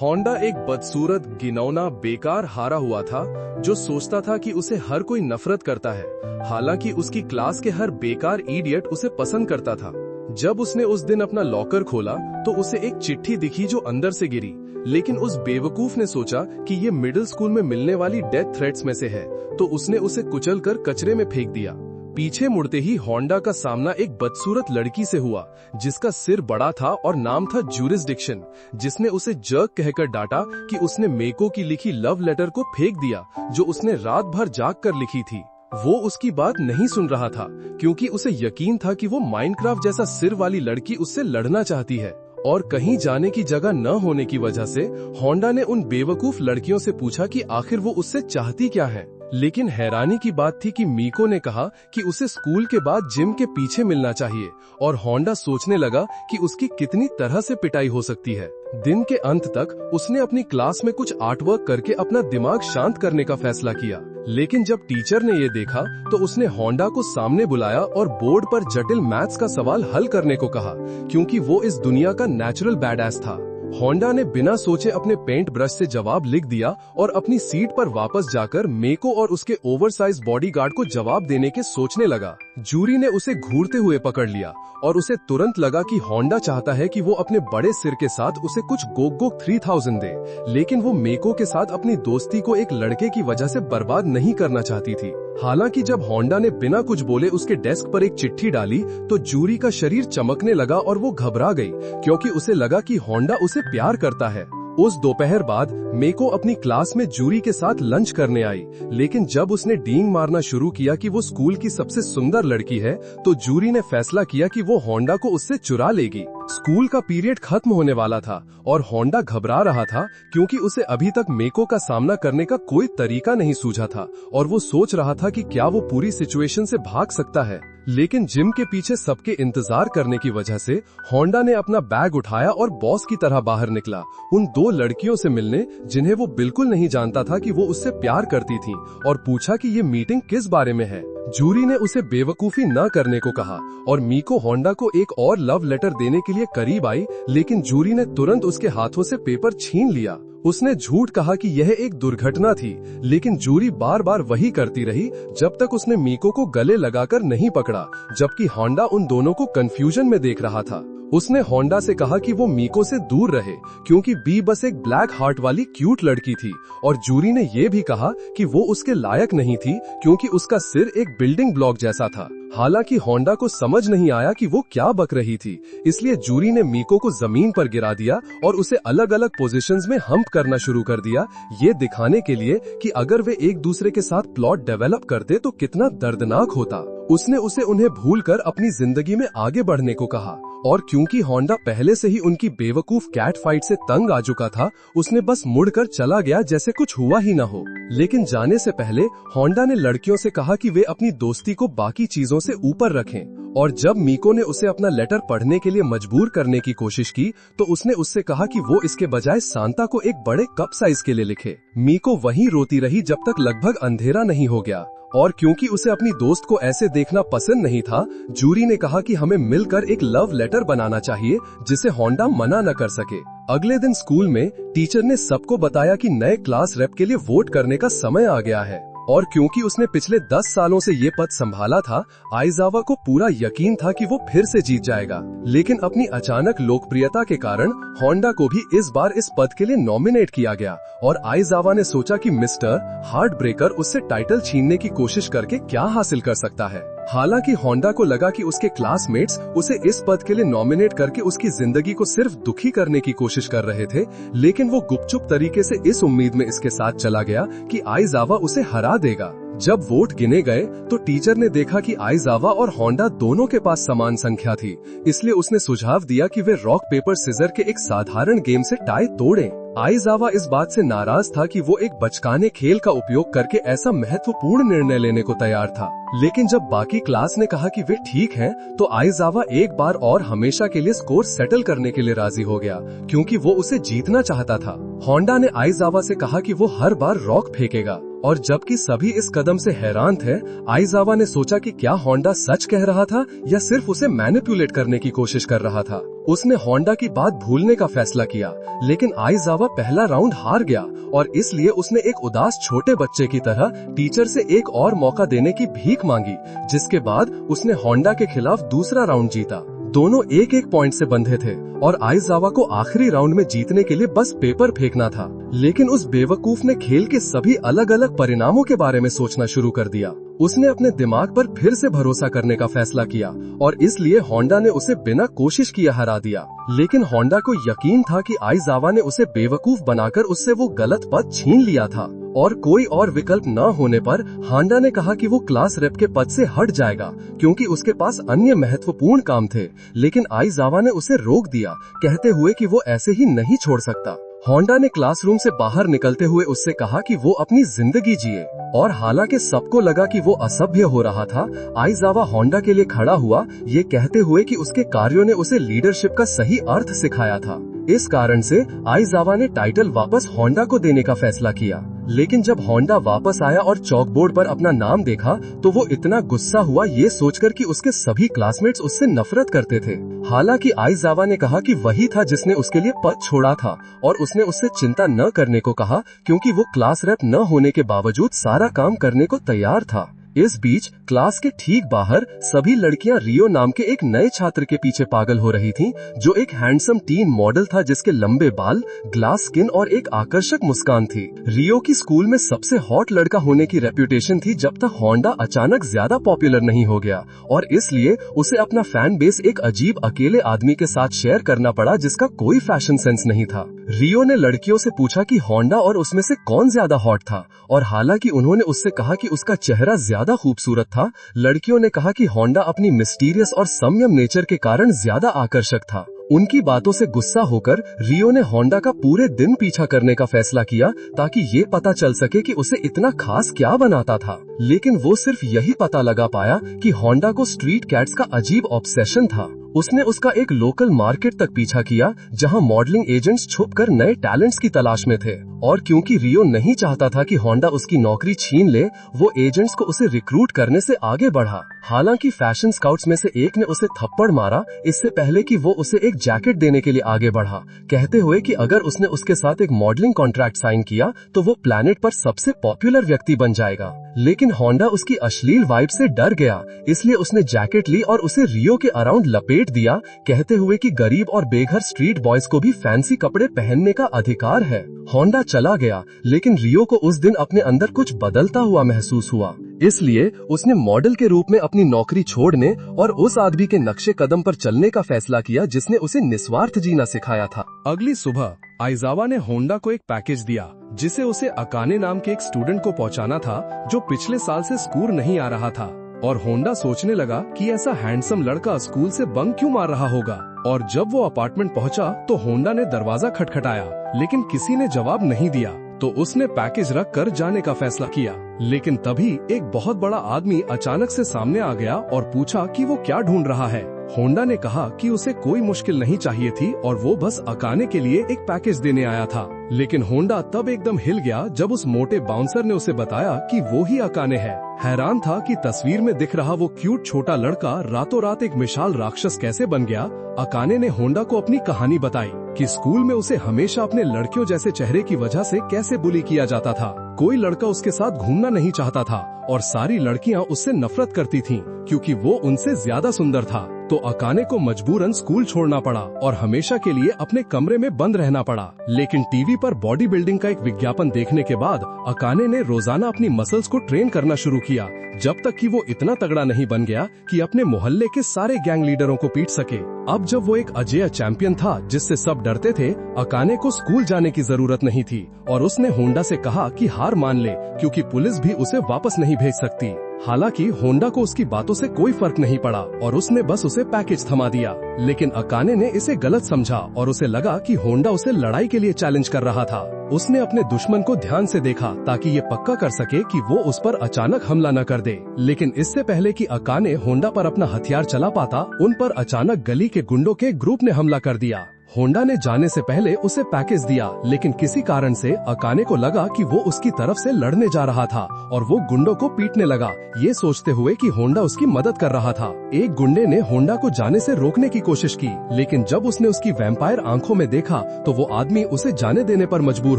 Honda एक बदसूरत, घिनौना, बेकार हारा हुआ था जो सोचता था कि उसे हर कोई नफरत करता है। हालांकि उसकी क्लास के हर बेकार इडियट उसे पसंद करता था। जब उसने उस दिन अपना लॉकर खोला तो उसे एक चिट्ठी दिखी जो अंदर से गिरी। लेकिन उस बेवकूफ ने सोचा कि ये मिडिल स्कूल में मिलने वाली डेथ थ्रेट्स में से है, तो उसने उसे कुचलकर कचरे में फेंक दिया। पीछे मुड़ते ही होंडा का सामना एक बदसूरत लड़की से हुआ जिसका सिर बड़ा था और नाम था जुरिसडिक्शन, जिसने उसे जर्क कहकर डांटा कि उसने मेको की लिखी लव लेटर को फेंक दिया जो उसने रात भर जाग कर लिखी थी। वो उसकी बात नहीं सुन रहा था क्योंकि उसे यकीन था कि वो माइनक्राफ्ट जैसा सिर वाली लड़की उससे लड़ना चाहती है। और कहीं जाने की जगह न होने की वजह से होंडा ने उन बेवकूफ लड़कियों से पूछा कि आखिर वो उससे चाहती क्या है। लेकिन हैरानी की बात थी कि मीको ने कहा कि उसे स्कूल के बाद जिम के पीछे मिलना चाहिए, और होंडा सोचने लगा कि उसकी कितनी तरह से पिटाई हो सकती है। दिन के अंत तक उसने अपनी क्लास में कुछ आर्टवर्क करके अपना दिमाग शांत करने का फैसला किया। लेकिन जब टीचर ने ये देखा तो उसने होंडा को सामने बुलाया और बोर्ड पर जटिल मैथ्स का सवाल हल करने को कहा, क्योंकि वो इस दुनिया का नेचुरल बैडएस था। होंडा ने बिना सोचे अपने पेंट ब्रश से जवाब लिख दिया और अपनी सीट पर वापस जाकर मेको और उसके ओवरसाइज बॉडीगार्ड को जवाब देने के सोचने लगा। जूरी ने उसे घूरते हुए पकड़ लिया और उसे तुरंत लगा कि होंडा चाहता है कि वो अपने बड़े सिर के साथ उसे कुछ गोक 3000 दे, लेकिन वो मेको के साथ अपनी दोस्ती को एक लड़के की वजह से बर्बाद नहीं करना चाहती थी। हालांकि जब होंडा ने बिना कुछ बोले उसके डेस्क पर एक चिट्ठी डाली तो जूरी का शरीर चमकने लगा और वो घबरा गई, क्योंकि उसे लगा कि होंडा उसे प्यार करता है। उस दोपहर बाद मेको अपनी क्लास में जूरी के साथ लंच करने आई, लेकिन जब उसने डींग मारना शुरू किया कि वो स्कूल की सबसे सुंदर लड़की है, तो जूरी ने फैसला किया कि वो होंडा को उससे चुरा लेगी। स्कूल का पीरियड खत्म होने वाला था और होंडा घबरा रहा था क्योंकि उसे अभी तक मेको का सामना करने का कोई तरीका नहीं सूझा था, और वो सोच रहा था कि क्या वो पूरी सिचुएशन से भाग सकता है। लेकिन जिम के पीछे सबके इंतजार करने की वजह से होंडा ने अपना बैग उठाया और बॉस की तरह बाहर निकला, उन दो लड़कियों से मिलने जिन्हें वो बिल्कुल नहीं जानता था कि वो उससे प्यार करती थीं, और पूछा कि ये मीटिंग किस बारे में है। जूरी ने उसे बेवकूफी न करने को कहा और मीको होंडा को एक और लव लेटर देने के लिए करीब आई, लेकिन जूरी ने तुरंत उसके हाथों से पेपर छीन लिया। उसने झूठ कहा कि यह एक दुर्घटना थी, लेकिन जूरी बार बार वही करती रही जब तक उसने मीको को गले लगाकर नहीं पकड़ा, जबकि होंडा उन दोनों को कंफ्यूजन में देख रहा था। उसने होंडा से कहा कि वो मीको से दूर रहे क्योंकि बी बस एक ब्लैक हार्ट वाली क्यूट लड़की थी, और जूरी ने ये भी कहा कि वो उसके लायक नहीं थी क्योंकि उसका सिर एक बिल्डिंग ब्लॉक जैसा था। हालांकि होंडा को समझ नहीं आया कि वो क्या बक रही थी, इसलिए जूरी ने मीको को जमीन पर गिरा दिया और उसे अलग अलग पोजीशंस में हम्प करना शुरू कर दिया, ये दिखाने के लिए कि अगर वे एक दूसरे के साथ प्लॉट डेवलप करते तो कितना दर्दनाक होता। उसने उसे उन्हें भूलकर अपनी जिंदगी में आगे बढ़ने को कहा, और क्योंकि होंडा पहले से ही उनकी बेवकूफ कैट फाइट से तंग आ चुका था, उसने बस मुड़कर चला गया जैसे कुछ हुआ ही न हो। लेकिन जाने से पहले होंडा ने लड़कियों से कहा कि वे अपनी दोस्ती को बाकी चीजों से ऊपर रखें, और जब मीको ने उसे अपना लेटर पढ़ने के लिए मजबूर करने की कोशिश की तो उसने उससे कहा कि वो इसके बजाय सांता को एक बड़े कप साइज के लिए लिखे। मीको वहीं रोती रही जब तक लगभग अंधेरा नहीं हो गया, और क्योंकि उसे अपनी दोस्त को ऐसे देखना पसंद नहीं था, जूरी ने कहा कि हमें मिलकर एक लव लेटर बनाना चाहिए जिसे होंडा मना न कर सके। अगले दिन स्कूल में टीचर ने सबको बताया कि नए क्लास रेप के लिए वोट करने का समय आ गया है, और क्योंकि उसने पिछले 10 सालों से ये पद संभाला था, आइजावा को पूरा यकीन था कि वो फिर से जीत जाएगा। लेकिन अपनी अचानक लोकप्रियता के कारण होंडा को भी इस बार इस पद के लिए नॉमिनेट किया गया, और आइजावा ने सोचा कि मिस्टर हार्ट ब्रेकर उससे टाइटल छीनने की कोशिश करके क्या हासिल कर सकता है। हालांकि होंडा को लगा कि उसके क्लासमेट्स उसे इस पद के लिए नॉमिनेट करके उसकी जिंदगी को सिर्फ दुखी करने की कोशिश कर रहे थे, लेकिन वो गुपचुप तरीके से इस उम्मीद में इसके साथ चला गया कि आइजावा उसे हरा देगा। जब वोट गिने गए तो टीचर ने देखा कि आइजावा और होंडा दोनों के पास समान संख्या थी, इसलिए उसने सुझाव दिया कि वे रॉक पेपर सीजर के एक साधारण गेम से टाई तोड़ें। आइजावा इस बात से नाराज था कि वो एक बचकाने खेल का उपयोग करके ऐसा महत्वपूर्ण निर्णय लेने को तैयार था, लेकिन जब बाकी क्लास ने कहा कि वे ठीक हैं, तो आइजावा एक बार और हमेशा के लिए स्कोर सेटल करने के लिए राजी हो गया, क्योंकि वो उसे जीतना चाहता था। होंडा ने आइजावा से कहा कि वो हर बार रॉक फेंकेगा और जबकि सभी इस कदम से हैरान थे, आइजावा ने सोचा कि क्या होंडा सच कह रहा था या सिर्फ उसे मैनिपुलेट करने की कोशिश कर रहा था। उसने होंडा की बात भूलने का फैसला किया, लेकिन आइजावा पहला राउंड हार गया और इसलिए उसने एक उदास छोटे बच्चे की तरह टीचर से एक और मौका देने की भीख मांगी, जिसके बाद उसने होंडा के खिलाफ दूसरा राउंड जीता। दोनों एक एक पॉइंट से बंधे थे और आइजावा को आखिरी राउंड में जीतने के लिए बस पेपर फेंकना था। लेकिन उस बेवकूफ ने खेल के सभी अलग अलग परिणामों के बारे में सोचना शुरू कर दिया। उसने अपने दिमाग पर फिर से भरोसा करने का फैसला किया और इसलिए होंडा ने उसे बिना कोशिश किए हरा दिया। लेकिन होंडा को यकीन था कि आइजावा ने उसे बेवकूफ बनाकर उससे वो गलत पद छीन लिया था और कोई और विकल्प न होने पर होंडा ने कहा कि वो क्लास रेप के पद से हट जाएगा क्योंकि उसके पास अन्य महत्वपूर्ण काम थे। लेकिन आइजावा ने उसे रोक दिया, कहते हुए कि वो ऐसे ही नहीं छोड़ सकता। होंडा ने क्लासरूम से बाहर निकलते हुए उससे कहा कि वो अपनी जिंदगी जिए और हालांकि सबको लगा कि वो असभ्य हो रहा था, आइजावा होंडा के लिए खड़ा हुआ, ये कहते हुए कि उसके कार्यों ने उसे लीडरशिप का सही अर्थ सिखाया था। इस कारण से आइजावा ने टाइटल वापस होंडा को देने का फैसला किया। लेकिन जब होंडा वापस आया और चॉकबोर्ड पर अपना नाम देखा तो वो इतना गुस्सा हुआ ये सोचकर कि उसके सभी क्लासमेट्स उससे नफरत करते थे। हालांकि आइजावा ने कहा कि वही था जिसने उसके लिए पद छोड़ा था और उसने उससे चिंता न करने को कहा क्योंकि वो क्लास रेप न होने के बावजूद सारा काम करने को तैयार था। इस बीच क्लास के ठीक बाहर सभी लड़कियां रियो नाम के एक नए छात्र के पीछे पागल हो रही थीं, जो एक हैंडसम टीन मॉडल था जिसके लंबे बाल, ग्लास स्किन और एक आकर्षक मुस्कान थी। रियो की स्कूल में सबसे हॉट लड़का होने की रेप्यूटेशन थी जब तक होंडा अचानक ज्यादा पॉपुलर नहीं हो गया और इसलिए उसे अपना फैन बेस एक अजीब अकेले आदमी के साथ शेयर करना पड़ा जिसका कोई फैशन सेंस नहीं था। रियो ने लड़कियों से पूछा कि होंडा और उसमें से कौन ज्यादा हॉट था और हालांकि उन्होंने उससे कहा कि उसका चेहरा ज्यादा खूबसूरत था, लड़कियों ने कहा कि होंडा अपनी मिस्टीरियस और संयम नेचर के कारण ज्यादा आकर्षक था। उनकी बातों से गुस्सा होकर रियो ने होंडा का पूरे दिन पीछा करने का फैसला किया ताकि ये पता चल सके कि उसे इतना खास क्या बनाता था। लेकिन वो सिर्फ यही पता लगा पाया कि होंडा को स्ट्रीट कैट्स का अजीब ऑब्सेशन था। उसने उसका एक लोकल मार्केट तक पीछा किया जहां मॉडलिंग एजेंट्स छुपकर नए टैलेंट्स की तलाश में थे और क्योंकि रियो नहीं चाहता था कि होंडा उसकी नौकरी छीन ले, वो एजेंट्स को उसे रिक्रूट करने से आगे बढ़ा। हालांकि फैशन स्काउट्स में से एक ने उसे थप्पड़ मारा इससे पहले कि वो उसे एक जैकेट देने के लिए आगे बढ़ा, कहते हुए कि अगर उसने उसके साथ एक मॉडलिंग कॉन्ट्रैक्ट साइन किया तो वो प्लैनेट पर सबसे पॉपुलर व्यक्ति बन जाएगा। लेकिन होंडा उसकी अश्लील वाइब से डर गया, इसलिए उसने जैकेट ली और उसे रियो के अराउंड लपेट दिया, कहते हुए कि गरीब और बेघर स्ट्रीट बॉयज को भी फैंसी कपड़े पहनने का अधिकार है। होंडा चला गया, लेकिन रियो को उस दिन अपने अंदर कुछ बदलता हुआ महसूस हुआ। इसलिए उसने मॉडल के रूप में अपनी नौकरी छोड़ने और उस आदमी के नक्शे कदम पर चलने का फैसला किया जिसने उसे निस्वार्थ जीना सिखाया था। अगली सुबह आइजावा ने होंडा को एक पैकेज दिया जिसे उसे अकाने नाम के एक स्टूडेंट को पहुंचाना था जो पिछले साल से स्कूल नहीं आ रहा था। और होंडा सोचने लगा कि ऐसा हैंडसम लड़का स्कूल से बंक क्यों मार रहा होगा। और जब वो अपार्टमेंट पहुंचा तो होंडा ने दरवाजा खटखटाया, लेकिन किसी ने जवाब नहीं दिया। तो उसने पैकेज रख कर जाने का फैसला किया। लेकिन तभी एक बहुत बड़ा आदमी अचानक से सामने आ गया और पूछा कि वो क्या ढूंढ रहा है। होंडा ने कहा कि उसे कोई मुश्किल नहीं चाहिए थी और वो बस अकाने के लिए एक पैकेज देने आया था। लेकिन होंडा तब एकदम हिल गया जब उस मोटे बाउंसर ने उसे बताया कि वो ही अकाने है। हैरान था कि तस्वीर में दिख रहा वो क्यूट छोटा लड़का रातों रात एक विशाल राक्षस कैसे बन गया। अकाने ने होंडा को अपनी कहानी बताई कि स्कूल में उसे हमेशा अपने लड़कियों जैसे चेहरे की वजह से कैसे बुली किया जाता था। कोई लड़का उसके साथ घूमना नहीं चाहता था और सारी लड़कियां उससे नफरत करती थीं क्योंकि वो उनसे ज्यादा सुंदर था। तो अकाने को मजबूरन स्कूल छोड़ना पड़ा और हमेशा के लिए अपने कमरे में बंद रहना पड़ा। लेकिन टीवी पर बॉडी बिल्डिंग का एक विज्ञापन देखने के बाद अकाने ने रोजाना अपनी मसल्स को ट्रेन करना शुरू किया, जब तक कि वो इतना तगड़ा नहीं बन गया कि अपने मोहल्ले के सारे गैंग लीडरों को पीट सके। अब जब वो एक अजेय चैंपियन था जिससे सब डरते थे, अकाने को स्कूल जाने की जरूरत नहीं थी और उसने होंडा से कहा कि हार मान ले क्योंकि पुलिस भी उसे वापस नहीं भेज सकती। हालांकि होंडा को उसकी बातों से कोई फर्क नहीं पड़ा और उसने बस उसे पैकेज थमा दिया। लेकिन अकाने ने इसे गलत समझा और उसे लगा कि होंडा उसे लड़ाई के लिए चैलेंज कर रहा था। उसने अपने दुश्मन को ध्यान से देखा ताकि ये पक्का कर सके कि वो उस पर अचानक हमला न कर दे। लेकिन इससे पहले कि अकाने होंडा पर अपना हथियार चला पाता, उन पर अचानक गली के गुंडों के ग्रुप ने हमला कर दिया। होंडा ने जाने से पहले उसे पैकेज दिया, लेकिन किसी कारण से अकाने को लगा कि वो उसकी तरफ से लड़ने जा रहा था और वो गुंडों को पीटने लगा, ये सोचते हुए कि होंडा उसकी मदद कर रहा था। एक गुंडे ने होंडा को जाने से रोकने की कोशिश की, लेकिन जब उसने उसकी वैम्पायर आंखों में देखा तो वो आदमी उसे जाने देने पर मजबूर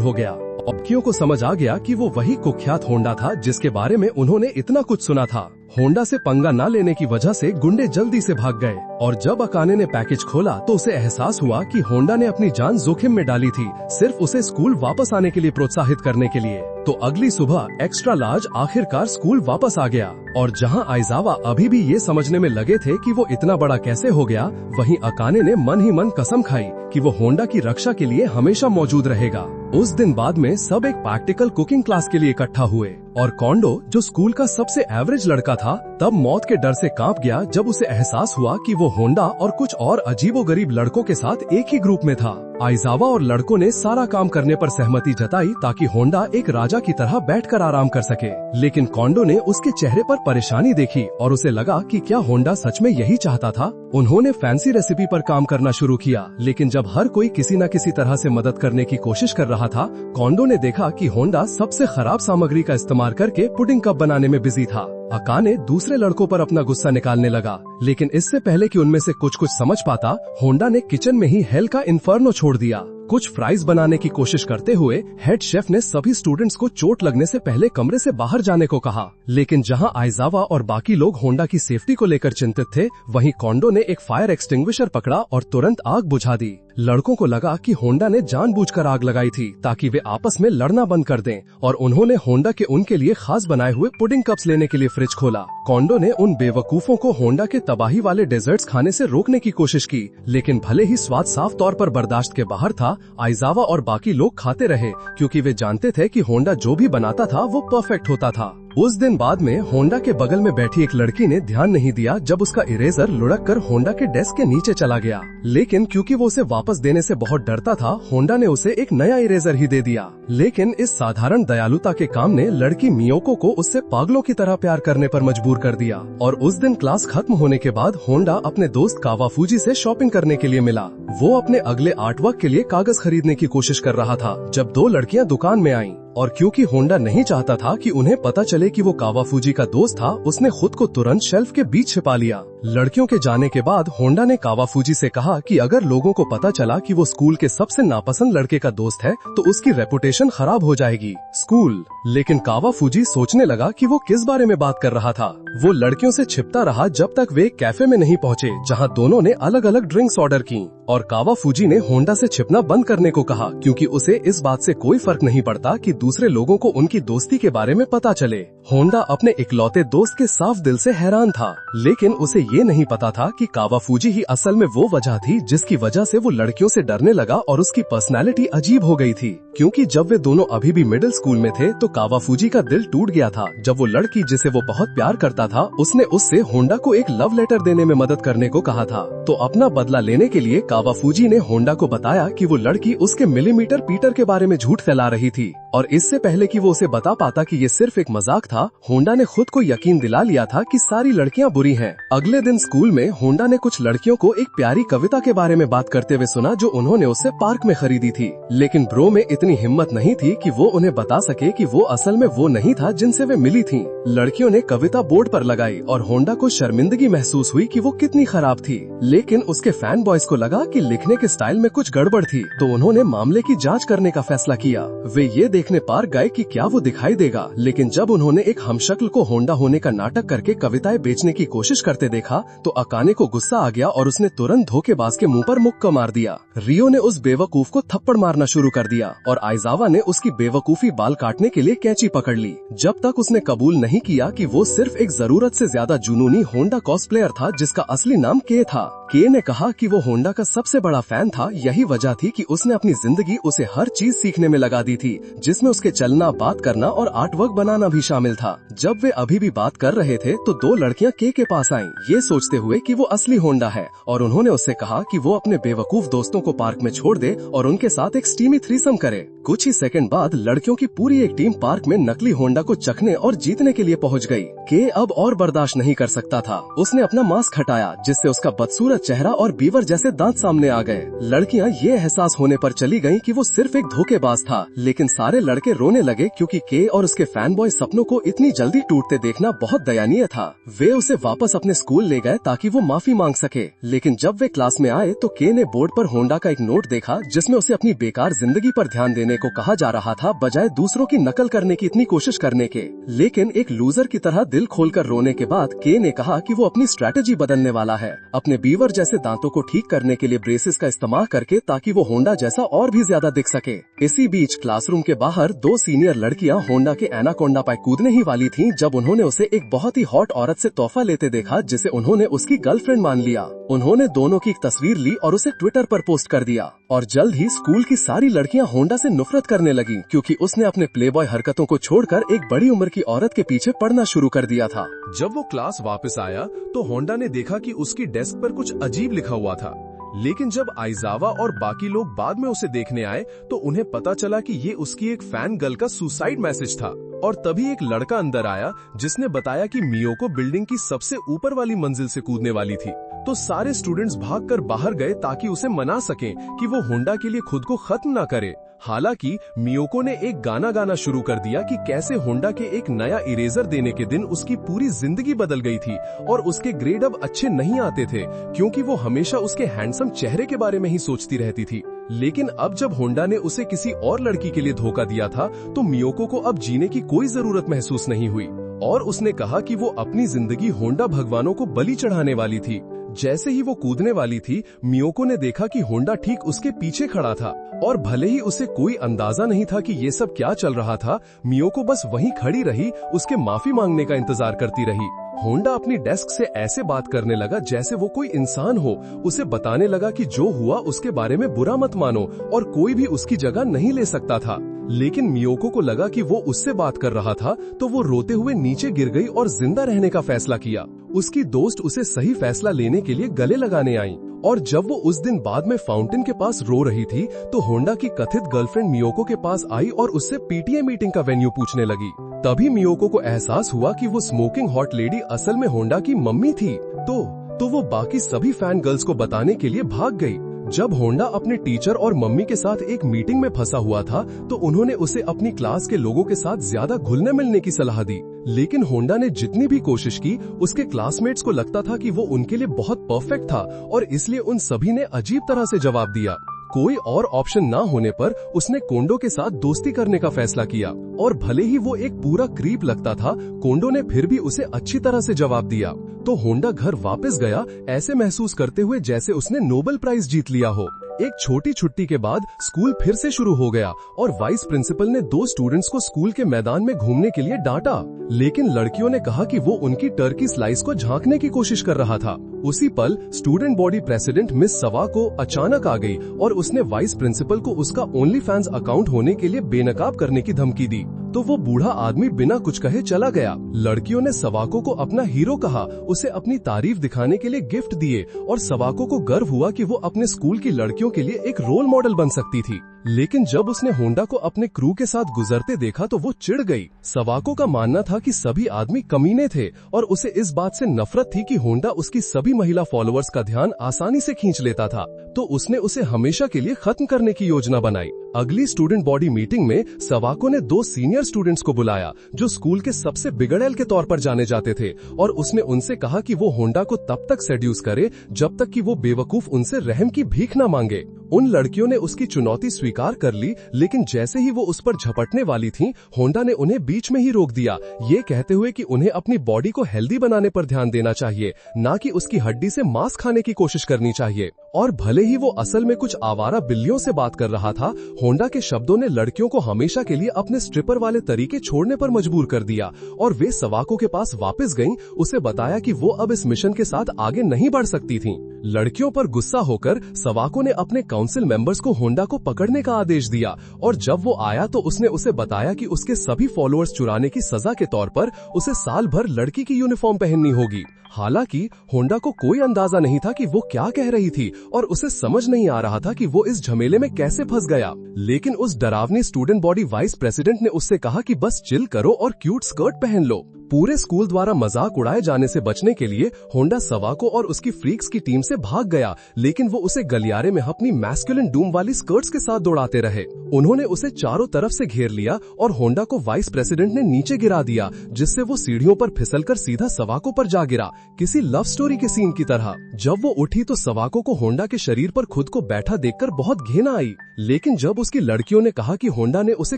हो गया। अबकियों को समझ आ गया कि वो वही कुख्यात होंडा था जिसके बारे में उन्होंने इतना कुछ सुना था। होंडा से पंगा न लेने की वजह से गुंडे जल्दी से भाग गए और जब अकाने ने पैकेज खोला तो उसे एहसास हुआ कि होंडा ने अपनी जान जोखिम में डाली थी, सिर्फ उसे स्कूल वापस आने के लिए प्रोत्साहित करने के लिए। तो अगली सुबह एक्स्ट्रा लार्ज आखिरकार स्कूल वापस आ गया और जहां आइजावा अभी भी ये समझने में लगे थे कि वो इतना बड़ा कैसे हो गया, वहीं अकाने ने मन ही मन कसम खाई कि वो होंडा की रक्षा के लिए हमेशा मौजूद रहेगा। उस दिन बाद में सब एक प्रैक्टिकल कुकिंग क्लास के लिए इकट्ठा हुए और कोंडो, जो स्कूल का सबसे एवरेज लड़का था, तब मौत के डर से कांप गया जब उसे एहसास हुआ कि वो होंडा और कुछ और अजीबोगरीब लड़कों के साथ एक ही ग्रुप में था। आइजावा और लड़कों ने सारा काम करने पर सहमति जताई ताकि होंडा एक राजा की तरह बैठकर आराम कर सके, लेकिन कोंडो ने उसके चेहरे पर परेशानी देखी और उसे लगा कि क्या होंडा सच में यही चाहता था। उन्होंने फैंसी रेसिपी पर काम करना शुरू किया, लेकिन जब हर कोई किसी न किसी तरह से मदद करने की कोशिश कर रहा था, कोंडो ने देखा कि होंडा सबसे खराब सामग्री का इस्तेमाल करके पुडिंग कप बनाने में बिजी था। अकाने दूसरे लड़कों पर अपना गुस्सा निकालने लगा, लेकिन इससे पहले कि उनमें से कुछ समझ पाता, होंडा ने किचन में ही हेल का इन्फर्नो छोड़ दिया। कुछ फ्राइज बनाने की कोशिश करते हुए हेड शेफ ने सभी स्टूडेंट्स को चोट लगने से पहले कमरे से बाहर जाने को कहा, लेकिन जहां आइजावा और बाकी लोग होंडा की सेफ्टी को लेकर चिंतित थे, वहीं कोंडो ने एक फायर एक्सटिंग्विशर पकड़ा और तुरंत आग बुझा दी। लड़कों को लगा कि होंडा ने जानबूझकर आग लगाई थी ताकि वे आपस में लड़ना बंद कर दें और उन्होंने होंडा के उनके लिए खास बनाए हुए पुडिंग कप्स लेने के लिए फ्रिज खोला। कोंडो ने उन बेवकूफों को होंडा के तबाही वाले डेजर्ट्स खाने से रोकने की कोशिश की, लेकिन भले ही स्वाद साफ तौर पर बर्दाश्त के बाहर था, आइजावा और बाकी लोग खाते रहे क्योंकि वे जानते थे कि होंडा जो भी बनाता था वो परफेक्ट होता था। उस दिन बाद में होंडा के बगल में बैठी एक लड़की ने ध्यान नहीं दिया जब उसका इरेजर लुढ़क कर होंडा के डेस्क के नीचे चला गया, लेकिन क्योंकि वो उसे वापस देने से बहुत डरता था, होंडा ने उसे एक नया इरेजर ही दे दिया। लेकिन इस साधारण दयालुता के काम ने लड़की मियोको को उससे पागलों की तरह प्यार करने पर मजबूर कर दिया और उस दिन क्लास खत्म होने के बाद होंडा अपने दोस्त कावाफूजी से शॉपिंग करने के लिए मिला। वो अपने अगले आर्टवर्क के लिए कागज खरीदने की कोशिश कर रहा था जब दो लड़कियां दुकान में आईं और क्योंकि होंडा नहीं चाहता था कि उन्हें पता चले कि वो कावाफूजी का दोस्त था, उसने खुद को तुरंत शेल्फ के बीच छिपा लिया। लड़कियों के जाने के बाद होंडा ने कावाफूजी से कहा कि अगर लोगों को पता चला कि वो स्कूल के सबसे नापसंद लड़के का दोस्त है तो उसकी रेपुटेशन खराब हो जाएगी। स्कूल, लेकिन कावाफूजी सोचने लगा कि वो किस बारे में बात कर रहा था। वो लड़कियों से छिपता रहा जब तक वे एक कैफे में नहीं पहुँचे जहाँ दोनों ने अलग अलग ड्रिंक्स ऑर्डर की और कावाफूजी ने होंडा से छिपना बंद करने को कहा क्योंकि उसे इस बात से कोई फर्क नहीं पड़ता कि दूसरे लोगों को उनकी दोस्ती के बारे में पता चले। होंडा अपने इकलौते दोस्त के साफ दिल से हैरान था, लेकिन उसे ये नहीं पता था कि कावाफूजी ही असल में वो वजह थी जिसकी वजह से वो लड़कियों से डरने लगा और उसकी पर्सनैलिटी अजीब हो गई थी। क्योंकि जब वे दोनों अभी भी मिडिल स्कूल में थे तो कावाफूजी का दिल टूट गया था जब वो लड़की जिसे वो बहुत प्यार करता था उसने उससे होंडा को एक लव लेटर देने में मदद करने को कहा था। तो अपना बदला लेने के लिए कावाफूजी ने होंडा को बताया कि वो लड़की उसके मिलीमीटर पीटर के बारे में झूठ फैला रही थी और इससे पहले कि वो उसे बता पाता कि ये सिर्फ एक मजाक था, होंडा ने खुद को यकीन दिला लिया था कि सारी लड़कियां बुरी हैं। अगले दिन स्कूल में होंडा ने कुछ लड़कियों को एक प्यारी कविता के बारे में बात करते हुए सुना जो उन्होंने उससे पार्क में खरीदी थी, लेकिन ब्रो में इतनी हिम्मत नहीं थी कि वो उन्हें बता सके कि वो असल में वो नहीं था जिनसे वे मिली थीं। लड़कियों ने कविता बोर्ड पर लगाई और होंडा को शर्मिंदगी महसूस हुई कि वो कितनी खराब थी, लेकिन उसके फैन बॉयज को लगा कि लिखने के स्टाइल में कुछ गड़बड़ थी, तो उन्होंने मामले की जांच करने का फैसला किया। वे ये देखने पार्क गए कि क्या वो दिखाई देगा, लेकिन जब उन्होंने एक हमशक्ल को होंडा होने का नाटक करके कविताएं बेचने की कोशिश करते देखा तो अकाने को गुस्सा आ गया और उसने तुरंत धोखेबाज के मुंह पर मुक्का मार दिया। रियो ने उस बेवकूफ को थप्पड़ मारना शुरू कर दिया और आइजावा ने उसकी बेवकूफी बाल काटने के लिए कैंची पकड़ ली, जब तक उसने कबूल नहीं किया कि वो सिर्फ एक जरूरत से ज्यादा जुनूनी होंडा कॉस्प्लेयर था जिसका असली नाम के था। के ने कहा कि वो होंडा का सबसे बड़ा फैन था, यही वजह थी कि उसने अपनी जिंदगी उसे हर चीज सीखने में लगा दी थी जिसमें उसके चलना, बात करना और आर्ट वर्क बनाना भी शामिल था। जब वे अभी भी बात कर रहे थे तो दो लड़कियां के पास आईं, ये सोचते हुए कि वो असली होंडा है, और उन्होंने उससे कहा कि वो अपने बेवकूफ दोस्तों को पार्क में छोड़ दे और उनके साथ एक स्टीमी थ्रीसम करे। कुछ ही सेकंड बाद लड़कियों की पूरी एक टीम पार्क में नकली होंडा को चखने और जीतने के लिए पहुंच गई। के अब और बर्दाश्त नहीं कर सकता था। उसने अपना मास्क हटाया, जिससे उसका बदसूरत चेहरा और बीवर जैसे दांत सामने आ गए। लड़कियां ये एहसास होने पर चली गईं कि वो सिर्फ एक धोखेबाज था, लेकिन सारे लड़के रोने लगे क्योंकि के और उसके फैन बॉय सपनों को इतनी जल्दी टूटते देखना बहुत दयनीय था। वे उसे वापस अपने स्कूल ले गए ताकि वो माफी मांग सके, लेकिन जब वे क्लास में आए तो के ने बोर्ड पर होंडा का एक नोट देखा जिसमें उसे अपनी बेकार जिंदगी पर ध्यान देने को कहा जा रहा था, बजाय दूसरों की नकल करने की इतनी कोशिश करने के। लेकिन एक लूजर की तरह दिल खोलकर रोने के बाद के ने कहा कि वो अपनी स्ट्रेटेजी बदलने वाला है, अपने बीवर जैसे दांतों को ठीक करने के लिए ब्रेसेस का इस्तेमाल करके, ताकि वो होंडा जैसा और भी ज्यादा दिख सके। इसी बीच क्लासरूम के बाहर दो सीनियर लड़कियां होंडा के एनाकोंडा पर कूदने ही वाली थीं जब उन्होंने उसे एक बहुत ही हॉट औरत से तोहफा लेते देखा, जिसे उन्होंने उसकी गर्लफ्रेंड मान लिया। उन्होंने दोनों की एक तस्वीर ली और उसे ट्विटर पर पोस्ट कर दिया, और जल्द ही स्कूल की सारी लड़कियां होंडा से नफरत करने लगी क्योंकि उसने अपने प्लेबॉय हरकतों को छोड़कर एक बड़ी उम्र की औरत के पीछे पड़ना शुरू कर दिया था। जब वो क्लास वापस आया तो होंडा ने देखा कि उसकी डेस्क पर कुछ अजीब लिखा हुआ था, लेकिन जब आइजावा और बाकी लोग बाद में उसे देखने आए तो उन्हें पता चला कि ये उसकी एक फैन गर्ल का सुसाइड मैसेज था। और तभी एक लड़का अंदर आया जिसने बताया कि मियोको बिल्डिंग की सबसे ऊपर वाली मंजिल से कूदने वाली थी। तो सारे स्टूडेंट्स भागकर बाहर गए ताकि उसे मना सकें कि वो होंडा के लिए खुद को खत्म ना करे। हालांकि मियोको ने एक गाना गाना शुरू कर दिया कि कैसे होंडा के एक नया इरेजर देने के दिन उसकी पूरी जिंदगी बदल गई थी और उसके ग्रेड अब अच्छे नहीं आते थे क्योंकि वो हमेशा उसके हैंडसम चेहरे के बारे में ही सोचती रहती थी। लेकिन अब जब होंडा ने उसे किसी और लड़की के लिए धोखा दिया था तो मियोको को अब जीने की कोई जरूरत महसूस नहीं हुई और उसने कहा कि वो अपनी जिंदगी होंडा भगवानों को बलि चढ़ाने वाली थी। जैसे ही वो कूदने वाली थी, मियोको ने देखा कि होंडा ठीक उसके पीछे खड़ा था और भले ही उसे कोई अंदाजा नहीं था कि ये सब क्या चल रहा था, मियोको बस वहीं खड़ी रही, उसके माफी मांगने का इंतजार करती रही। होंडा अपनी डेस्क से ऐसे बात करने लगा जैसे वो कोई इंसान हो। उसे बताने लगा कि जो हुआ उसके बारे में बुरा मत मानो और कोई भी उसकी जगह नहीं ले सकता था। लेकिन मियोको को लगा कि वो उससे बात कर रहा था तो वो रोते हुए नीचे गिर गई और जिंदा रहने का फैसला किया। उसकी दोस्त उसे सही फैसला लेने के लिए गले लगाने आई और जब वो उस दिन बाद में फाउंटेन के पास रो रही थी तो होंडा की कथित गर्लफ्रेंड मियोको के पास आई और उससे पीटीए मीटिंग का वेन्यू पूछने लगी। तभी मियोको को एहसास हुआ कि वो स्मोकिंग हॉट लेडी असल में होंडा की मम्मी थी। तो वो बाकी सभी फैन गर्ल्स को बताने के लिए भाग गई। जब होंडा अपने टीचर और मम्मी के साथ एक मीटिंग में फंसा हुआ था तो उन्होंने उसे अपनी क्लास के लोगों के साथ ज्यादा घुलने मिलने की सलाह दी। लेकिन होंडा ने जितनी भी कोशिश की, उसके क्लासमेट्स को लगता था कि वो उनके लिए बहुत परफेक्ट था और इसलिए उन सभी ने अजीब तरह से जवाब दिया। कोई और ऑप्शन ना होने पर उसने कोंडो के साथ दोस्ती करने का फैसला किया और भले ही वो एक पूरा क्रीप लगता था, कोंडो ने फिर भी उसे अच्छी तरह से जवाब दिया। तो होंडा घर वापस गया ऐसे महसूस करते हुए जैसे उसने नोबेल प्राइज जीत लिया हो। एक छोटी छुट्टी के बाद स्कूल फिर से शुरू हो गया और वाइस प्रिंसिपल ने दो स्टूडेंट्स को स्कूल के मैदान में घूमने के लिए डांटा, लेकिन लड़कियों ने कहा कि वो उनकी टर्की स्लाइस को झांकने की कोशिश कर रहा था। उसी पल स्टूडेंट बॉडी प्रेसिडेंट मिस सवाको अचानक आ गई और उसने वाइस प्रिंसिपल को उसका ओनली फैंस अकाउंट होने के लिए बेनकाब करने की धमकी दी। तो वो बूढ़ा आदमी बिना कुछ कहे चला गया। लड़कियों ने सवाको को अपना हीरो कहा, उसे अपनी तारीफ दिखाने के लिए गिफ्ट दिए और सवाको को गर्व हुआ कि वो अपने स्कूल की लड़कियों के लिए एक रोल मॉडल बन सकती थी। लेकिन जब उसने होंडा को अपने क्रू के साथ गुजरते देखा तो वो चिढ़ गई। सवाको का मानना था कि सभी आदमी कमीने थे और उसे इस बात से नफरत थी कि होंडा उसकी सभी महिला फॉलोअर्स का ध्यान आसानी से खींच लेता था, तो उसने उसे हमेशा के लिए खत्म करने की योजना बनाई। अगली स्टूडेंट बॉडी मीटिंग में सवाको ने दो सीनियर स्टूडेंट्स को बुलाया जो स्कूल के सबसे बिगड़ैल के तौर पर जाने जाते थे और उसने उनसे कहा कि वो होंडा को तब तक सेड्यूस करे जब तक कि वो बेवकूफ उनसे रहम की भीख न मांगे। उन लड़कियों ने उसकी चुनौती स्वीकार कर ली, लेकिन जैसे ही वो उस पर झपटने वाली थीं, होंडा ने उन्हें बीच में ही रोक दिया, ये कहते हुए कि उन्हें अपनी बॉडी को हेल्दी बनाने पर ध्यान देना चाहिए, ना कि उसकी हड्डी से मांस खाने की कोशिश करनी चाहिए। और भले ही वो असल में कुछ आवारा बिल्लियों से बात कर रहा था, होंडा के शब्दों ने लड़कियों को हमेशा के लिए अपने स्ट्रिपर वाले तरीके छोड़ने पर मजबूर कर दिया और वे सवाको के पास वापस गईं, उसे बताया कि वो अब इस मिशन के साथ आगे नहीं बढ़ सकती थीं। लड़कियों पर गुस्सा होकर सवाको ने अपने काउंसिल मेंबर्स को होंडा को पकड़ने का आदेश दिया और जब वो आया तो उसने उसे बताया कि उसके सभी फॉलोअर्स चुराने की सजा के तौर पर उसे साल भर लड़की की यूनिफॉर्म पहननी होगी। हालांकि होंडा को कोई अंदाजा नहीं था कि वो क्या कह रही थी और उसे समझ नहीं आ रहा था कि वो इस झमेले में कैसे फंस गया। लेकिन उस डरावनी स्टूडेंट बॉडी वाइस प्रेसिडेंट ने उससे कहा कि बस चिल करो और क्यूट स्कर्ट पहन लो। पूरे स्कूल द्वारा मजाक उड़ाए जाने से बचने के लिए होंडा सवाको और उसकी फ्रीक्स की टीम से भाग गया, लेकिन वो उसे गलियारे में अपनी मैस्कुलिन डूम वाली स्कर्ट्स के साथ दौड़ाते रहे। उन्होंने उसे चारों तरफ से घेर लिया और होंडा को वाइस प्रेसिडेंट ने नीचे गिरा दिया, जिससे वो सीढ़ियों पर फिसलकर सीधा सवाको पर जा गिरा, किसी लव स्टोरी के सीन की तरह। जब वो उठी तो सवाको को होंडा के शरीर पर खुद को बैठा देखकर बहुत घृणा आई, लेकिन जब उसकी लड़कियों ने कहा कि होंडा ने उसे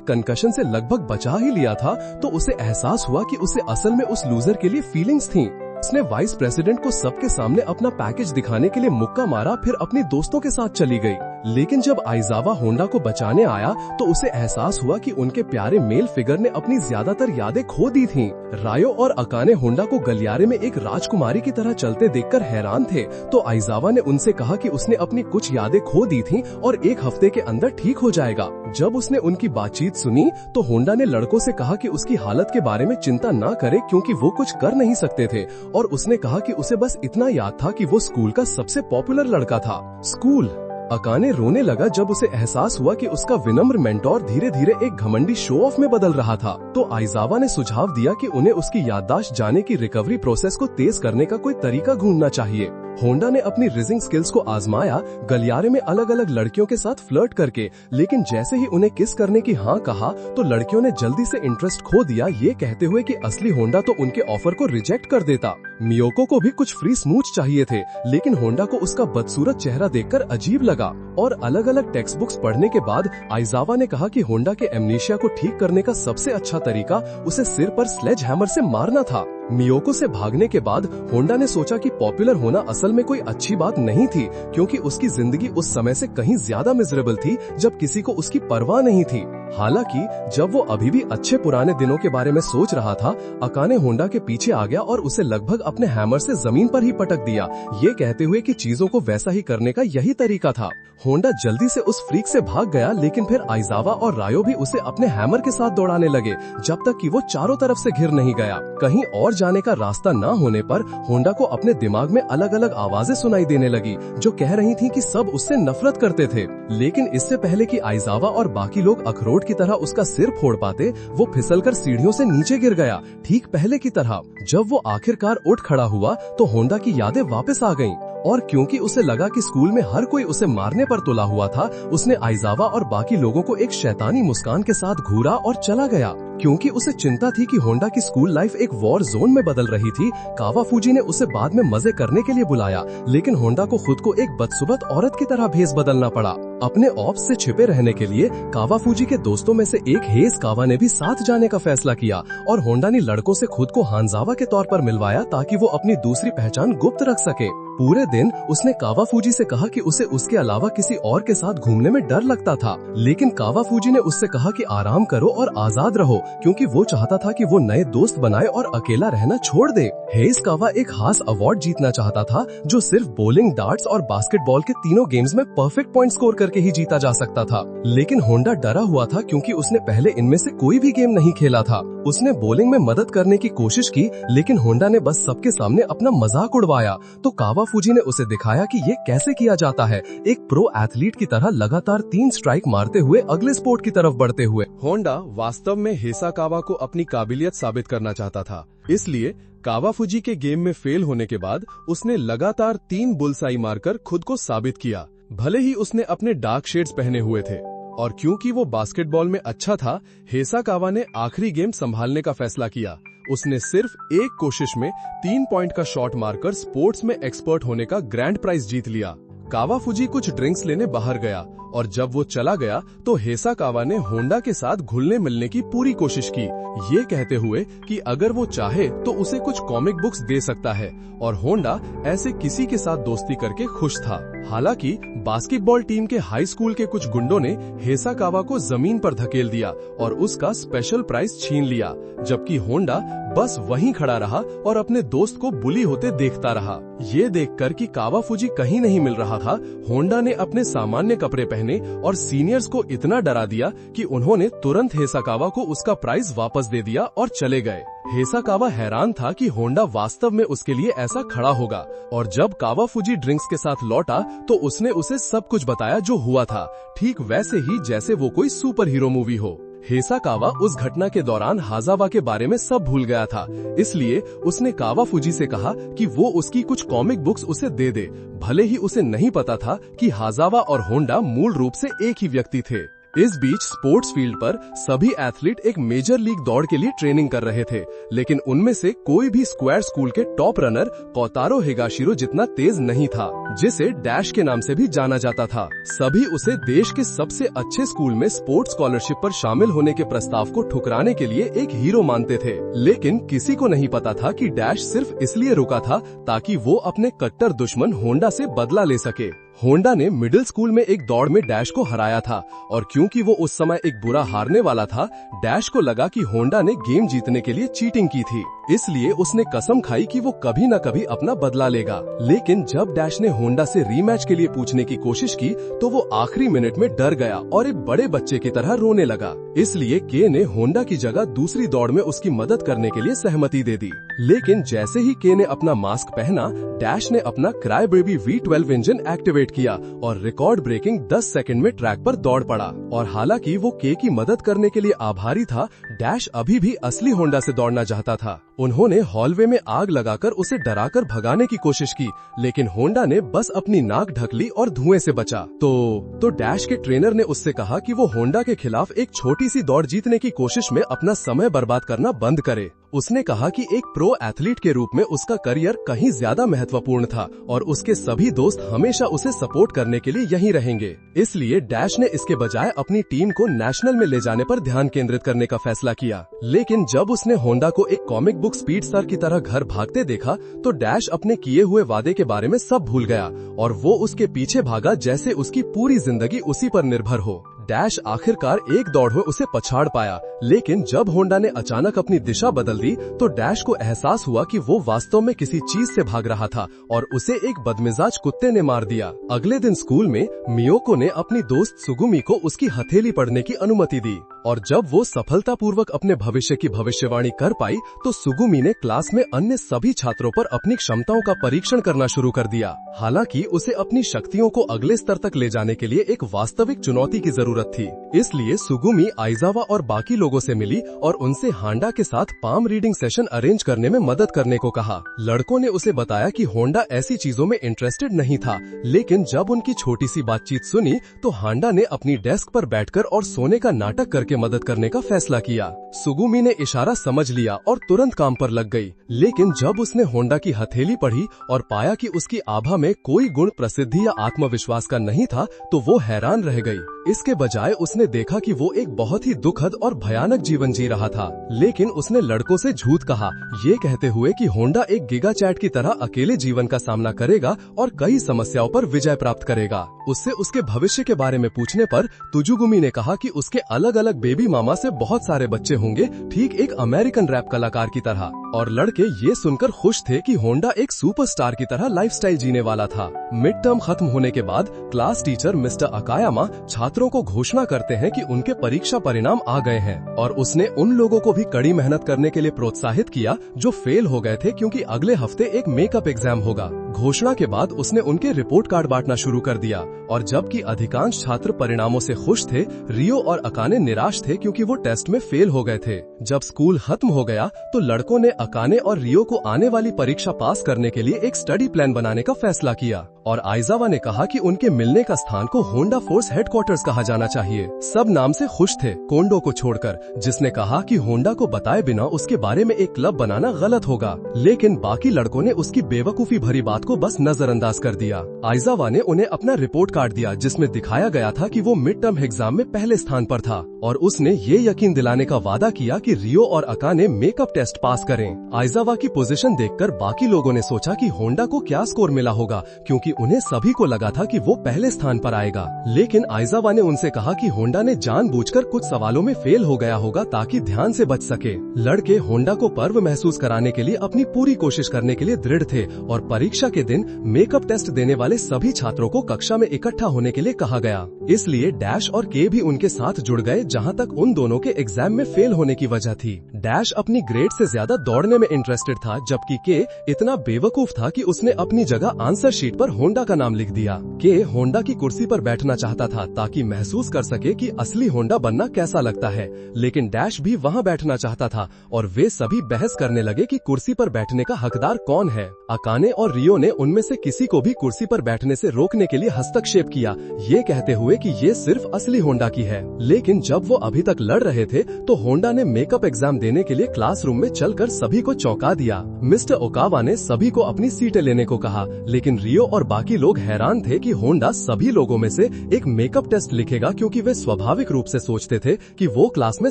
कंकशन से लगभग बचा ही लिया था तो उसे एहसास हुआ कि उसे असल में उस लूजर के लिए फीलिंग्स थीं। उसने वाइस प्रेसिडेंट को सबके सामने अपना पैकेज दिखाने के लिए मुक्का मारा, फिर अपनी दोस्तों के साथ चली गई। लेकिन जब आइजावा होंडा को बचाने आया तो उसे एहसास हुआ कि उनके प्यारे मेल फिगर ने अपनी ज्यादातर यादें खो दी थीं। रायो और अकाने होंडा को गलियारे में एक राजकुमारी की तरह चलते देखकर हैरान थे, तो आइजावा ने उनसे कहा कि उसने अपनी कुछ यादें खो दी थीं और 1 हफ्ते के अंदर ठीक हो जाएगा। जब उसने उनकी बातचीत सुनी तो होंडा ने लड़कों से कहा कि उसकी हालत के बारे में चिंता न करे क्योंकि वो कुछ कर नहीं सकते थे, और उसने कहा कि उसे बस इतना याद था कि वो स्कूल का सबसे पॉपुलर लड़का था। स्कूल। अकाने रोने लगा जब उसे एहसास हुआ कि उसका विनम्र मेंटोर धीरे धीरे एक घमंडी शो ऑफ में बदल रहा था। तो आइजावा ने सुझाव दिया कि उन्हें उसकी याददाश्त जाने की रिकवरी प्रोसेस को तेज करने का कोई तरीका ढूंढना चाहिए। होंडा ने अपनी रिजिंग स्किल्स को आजमाया, गलियारे में अलग अलग लड़कियों के साथ फ्लर्ट करके, लेकिन जैसे ही उन्हें किस करने की हाँ कहा तो लड़कियों ने जल्दी से इंटरेस्ट खो दिया, ये कहते हुए कि असली होंडा तो उनके ऑफर को रिजेक्ट कर देता। मियोको को भी कुछ फ्री स्मूच चाहिए थे, लेकिन होंडा को उसका बदसूरत चेहरा देखकर अजीब लगा, और अलग अलग टेक्स्ट बुक्स पढ़ने के बाद आइजावा ने कहा कि होंडा के एमनेशिया को ठीक करने का सबसे अच्छा तरीका उसे सिर पर स्लेज हैमर से मारना था। मियोको से भागने के बाद होंडा ने सोचा कि पॉपुलर होना असल में कोई अच्छी बात नहीं थी, क्योंकि उसकी जिंदगी उस समय से कहीं ज्यादा मिजरेबल थी जब किसी को उसकी परवाह नहीं थी। हालांकि जब वो अभी भी अच्छे पुराने दिनों के बारे में सोच रहा था, अकाने होंडा के पीछे आ गया और उसे लगभग अपने हैमर से जमीन पर ही पटक दिया, ये कहते हुए कि चीजों को वैसा ही करने का यही तरीका था। होंडा जल्दी से उस फ्रीक से भाग गया, लेकिन फिर आइजावा और रायो भी उसे अपने हैमर के साथ दौड़ाने लगे जब तक कि वो चारों तरफ से घिर नहीं गया। कहीं और जाने का रास्ता न होने पर होंडा को अपने दिमाग में अलग अलग आवाजें सुनाई देने लगी जो कह रही थीं कि सब उससे नफरत करते थे। लेकिन इससे पहले कि आइजावा और बाकी लोग अखरोट की तरह उसका सिर फोड़ पाते, वो फिसलकर सीढ़ियों से नीचे गिर गया, ठीक पहले की तरह। जब वो आखिरकार उठ खड़ा हुआ तो होंडा की यादें वापस आ गईं, और क्योंकि उसे लगा कि स्कूल में हर कोई उसे मारने पर तुला हुआ था, उसने आइजावा और बाकी लोगों को एक शैतानी मुस्कान के साथ घूरा और चला गया। क्योंकि उसे चिंता थी कि होंडा की स्कूल लाइफ एक वॉर जोन में बदल रही थी, कावाफूजी ने उसे बाद में मजे करने के लिए बुलाया, लेकिन होंडा को खुद को एक बदसुबत औरत की तरह भेस बदलना पड़ा। अपने ऑप्स से छिपे रहने के लिए कावाफूजी के दोस्तों में से एक हेस कावा ने भी साथ जाने का फैसला किया, और होंडा ने लड़कों से खुद को हानजावा के तौर पर मिलवाया ताकि वो अपनी दूसरी पहचान गुप्त रख सके। पूरे दिन उसने कावाफूजी से कहा कि उसे उसके अलावा किसी और के साथ घूमने में डर लगता था, लेकिन कावाफूजी ने उससे कहा कि आराम करो और आजाद रहो, क्योंकि वो चाहता था कि वो नए दोस्त बनाए और अकेला रहना छोड़ दे। हेस कावा एक खास अवार्ड जीतना चाहता था जो सिर्फ बॉलिंग, डार्ट्स और बास्केटबॉल के तीनों गेम्स में परफेक्ट पॉइंट स्कोर करके ही जीता जा सकता था। लेकिन होंडा डरा हुआ था क्योंकि उसने पहले इनमें से कोई भी गेम नहीं खेला था। उसने बॉलिंग में मदद करने की कोशिश की, लेकिन होंडा ने बस सबके सामने अपना मजाक उड़वाया, तो कावाफूजी ने उसे दिखाया कि ये कैसे किया जाता है, एक प्रो एथलीट की तरह लगातार 3 स्ट्राइक मारते हुए अगले स्पोर्ट की तरफ बढ़ते हुए। होंडा वास्तव में हेसाकावा को अपनी काबिलियत साबित करना चाहता था, इसलिए कावाफूजी के गेम में फेल होने के बाद उसने लगातार 3 बुलसाई मारकर खुद को साबित किया। भले ही उसने अपने डार्क शेड्स पहने हुए थे, और क्योंकि वो बास्केटबॉल में अच्छा था, हेसाकावा ने आखिरी गेम संभालने का फैसला किया। उसने सिर्फ एक कोशिश में 3 पॉइंट का शॉट मारकर स्पोर्ट्स में एक्सपर्ट होने का ग्रैंड प्राइज जीत लिया। कावाफूजी कुछ ड्रिंक्स लेने बाहर गया और जब वो चला गया तो हेसाकावा ने होंडा के साथ घुलने मिलने की पूरी कोशिश की, ये कहते हुए कि अगर वो चाहे तो उसे कुछ कॉमिक बुक्स दे सकता है, और होंडा ऐसे किसी के साथ दोस्ती करके खुश था। हालांकि बास्केटबॉल टीम के हाई स्कूल के कुछ गुंडों ने हेसाकावा को जमीन पर धकेल दिया और उसका स्पेशल प्राइज छीन लिया, जबकि होंडा बस वहीं खड़ा रहा और अपने दोस्त को बुली होते देखता रहा। ये देखकर कि कावाफुजी कहीं नहीं मिल रहा था, होंडा ने अपने सामान्य कपड़े पहने और सीनियर्स को इतना डरा दिया कि उन्होंने तुरंत हेसाकावा को उसका प्राइज वापस दे दिया और चले गए। हेसाकावा हैरान था कि होंडा वास्तव में उसके लिए ऐसा खड़ा होगा, और जब कावाफुजी ड्रिंक्स के साथ लौटा तो उसने उसे सब कुछ बताया जो हुआ था, ठीक वैसे ही जैसे वो कोई सुपर हीरो मूवी हो। हेसाकावा उस घटना के दौरान हाजावा के बारे में सब भूल गया था, इसलिए उसने कावाफुजी से कहा कि वो उसकी कुछ कॉमिक बुक्स उसे दे दे, भले ही उसे नहीं पता था कि हाजावा और होंडा मूल रूप से एक ही व्यक्ति थे। इस बीच स्पोर्ट्स फील्ड पर सभी एथलीट एक मेजर लीग दौड़ के लिए ट्रेनिंग कर रहे थे, लेकिन उनमें से कोई भी स्क्वायर स्कूल के टॉप रनर कोतारो हिगाशिरो जितना तेज नहीं था, जिसे डैश के नाम से भी जाना जाता था। सभी उसे देश के सबसे अच्छे स्कूल में स्पोर्ट्स स्कॉलरशिप पर शामिल होने के प्रस्ताव को ठुकराने के लिए एक हीरो मानते थे, लेकिन किसी को नहीं पता था कि डैश सिर्फ इसलिए रुका था ताकि वो अपने कट्टर दुश्मन होंडा से बदला ले सके। होंडा ने मिडिल स्कूल में एक दौड़ में डैश को हराया था, और क्योंकि वो उस समय एक बुरा हारने वाला था, डैश को लगा कि होंडा ने गेम जीतने के लिए चीटिंग की थी, इसलिए उसने कसम खाई कि वो कभी न कभी अपना बदला लेगा। लेकिन जब डैश ने होंडा से रीमैच के लिए पूछने की कोशिश की तो वो आखिरी मिनट में डर गया और एक बड़े बच्चे की तरह रोने लगा, इसलिए के ने होंडा की जगह दूसरी दौड़ में उसकी मदद करने के लिए सहमति दे दी। लेकिन जैसे ही के ने अपना मास्क पहना, डैश ने अपना cry baby V12 engine activate किया और रिकॉर्ड ब्रेकिंग 10 सेकंड में ट्रैक पर दौड़ पड़ा। और हालांकि वो के की मदद करने के लिए आभारी था, डैश अभी भी असली होंडा से दौड़ना चाहता था। उन्होंने हॉलवे में आग लगाकर उसे डराकर भगाने की कोशिश की, लेकिन होंडा ने बस अपनी नाक ढक ली और धुएं से बचा। तो डैश के ट्रेनर ने उससे कहा कि वो होंडा के खिलाफ एक छोटी सी दौड़ जीतने की कोशिश में अपना समय बर्बाद करना बंद करे। उसने कहा कि एक प्रो एथलीट के रूप में उसका करियर कहीं ज्यादा महत्वपूर्ण था और उसके सभी दोस्त हमेशा उसे सपोर्ट करने के लिए यहीं रहेंगे। इसलिए डैश ने इसके बजाय अपनी टीम को नेशनल में ले जाने पर ध्यान केंद्रित करने का फैसला किया। लेकिन जब उसने होंडा को एक कॉमिक बुक स्पीड स्टार की तरह घर भागते देखा तो डैश अपने किए हुए वादे के बारे में सब भूल गया और वो उसके पीछे भागा जैसे उसकी पूरी जिंदगी उसी पर निर्भर हो। डैश आखिरकार एक दौड़ में उसे पछाड़ पाया, लेकिन जब होंडा ने अचानक अपनी दिशा बदल दी तो डैश को एहसास हुआ कि वो वास्तव में किसी चीज से भाग रहा था और उसे एक बदमिजाज कुत्ते ने मार दिया। अगले दिन स्कूल में मियोको ने अपनी दोस्त सुगुमी को उसकी हथेली पढ़ने की अनुमति दी, और जब वो सफलतापूर्वक अपने भविष्य की भविष्यवाणी कर पाई तो सुगुमी ने क्लास में अन्य सभी छात्रों पर अपनी क्षमताओं का परीक्षण करना शुरू कर दिया। हालांकि उसे अपनी शक्तियों को अगले स्तर तक ले जाने के लिए एक वास्तविक चुनौती की जरूरत थी, इसलिए सुगुमी आइजावा और बाकी लोगों से मिली और उनसे होंडा के साथ पाम रीडिंग सेशन अरेंज करने में मदद करने को कहा। लड़कों ने उसे बताया कि होंडा ऐसी चीजों में इंटरेस्टेड नहीं था, लेकिन जब उनकी छोटी सी बातचीत सुनी तो होंडा ने अपनी डेस्क पर बैठकर और सोने का नाटक करके मदद करने का फैसला किया। सुगुमी ने इशारा समझ लिया और तुरंत काम पर लग गई, लेकिन जब उसने होंडा की हथेली पढ़ी और पाया कि उसकी आभा में कोई गुण प्रसिद्धि या आत्मविश्वास का नहीं था तो वो हैरान रह गई। इसके बजाय उसने देखा कि वो एक बहुत ही दुखद और भयानक जीवन जी रहा था। लेकिन उसने लड़कों से झूठ कहा, ये कहते हुए कि होंडा एक गिगा चैट की तरह अकेले जीवन का सामना करेगा और कई समस्याओं पर विजय प्राप्त करेगा। उससे उसके भविष्य के बारे में पूछने पर तुजुगुमी ने कहा कि उसके अलग अलग बेबी मामा से बहुत सारे बच्चे होंगे, ठीक एक अमेरिकन रैप कलाकार की तरह। और लड़के ये सुनकर खुश थे कि होंडा एक सुपरस्टार की तरह लाइफस्टाइल जीने वाला था। मिड टर्म खत्म होने के बाद क्लास टीचर मिस्टर अकायामा छात्रों को घोषणा करते हैं कि उनके परीक्षा परिणाम आ गए हैं, और उसने उन लोगों को भी कड़ी मेहनत करने के लिए प्रोत्साहित किया जो फेल हो गए थे, क्योंकि अगले हफ्ते एक मेकअप एग्जाम होगा। घोषणा के बाद उसने उनके रिपोर्ट कार्ड बांटना शुरू कर दिया, और जबकि अधिकांश छात्र परिणामों से खुश थे, रियो और अकाने निराश थे क्योंकि वो टेस्ट में फेल हो गए थे। जब स्कूल खत्म हो गया तो लड़कों ने अकाने और रियो को आने वाली परीक्षा पास करने के लिए एक स्टडी प्लान बनाने का फैसला किया। और आइजावा ने कहा कि उनके मिलने का स्थान को होंडा फोर्स हेडक्वार्टर्स कहा जाना चाहिए। सब नाम से खुश थे कोंडो को छोड़कर, जिसने कहा कि होंडा को बताए बिना उसके बारे में एक क्लब बनाना गलत होगा। लेकिन बाकी लड़कों ने उसकी बेवकूफी भरी बात को बस नजरअंदाज कर दिया। आइजावा ने उन्हें अपना रिपोर्ट कार्ड दिया जिसमें दिखाया गया था कि वो मिड टर्म एग्जाम में पहले स्थान पर था, और उसने ये यकीन दिलाने का वादा किया कि रियो और अकाने मेकअप टेस्ट पास करें। आइजावा की पोजीशन देखकर बाकी लोगों ने सोचा कि होंडा को क्या स्कोर मिला होगा, क्योंकि उन्हें सभी को लगा था कि वो पहले स्थान पर आएगा। लेकिन आइजावा ने उनसे कहा कि होंडा ने जानबूझकर कुछ सवालों में फेल हो गया होगा ताकि ध्यान से बच सके। लड़के होंडा को पर्व महसूस कराने के लिए अपनी पूरी कोशिश करने के लिए दृढ़ थे, और परीक्षा के दिन मेकअप टेस्ट देने वाले सभी छात्रों को कक्षा में इकट्ठा होने के लिए कहा गया। इसलिए डैश और के भी उनके साथ जुड़ गए, जहां तक उन दोनों के एग्जाम में फेल होने की वजह थी। डैश अपनी ग्रेड से ज्यादा दौड़ने में इंटरेस्टेड था, जबकि के इतना बेवकूफ था कि उसने अपनी जगह आंसर शीट पर होंडा का नाम लिख दिया। के होंडा की कुर्सी पर बैठना चाहता था ताकि महसूस कर सके कि असली होंडा बनना कैसा लगता है, लेकिन डैश भी वहां बैठना चाहता था, और वे सभी बहस करने लगे कि कुर्सी पर बैठने का हकदार कौन है। अकाने और रियो ने उनमें से किसी को भी कुर्सी पर बैठने से रोकने के लिए हस्तक्षेप किया, ये कहते हुए कि ये सिर्फ असली होंडा की है। लेकिन जब वो अभी तक लड़ रहे थे तो होंडा ने मेकअप एग्जाम देने के लिए क्लासरूम में चलकर सभी को चौंका दिया। मिस्टर ओकावा ने सभी को अपनी सीटें लेने को कहा, लेकिन रियो और बाकी लोग हैरान थे कि होंडा सभी लोगों में से एक मेकअप टेस्ट लिखेगा, क्योंकि वे स्वाभाविक रूप से सोचते थे कि वो क्लास में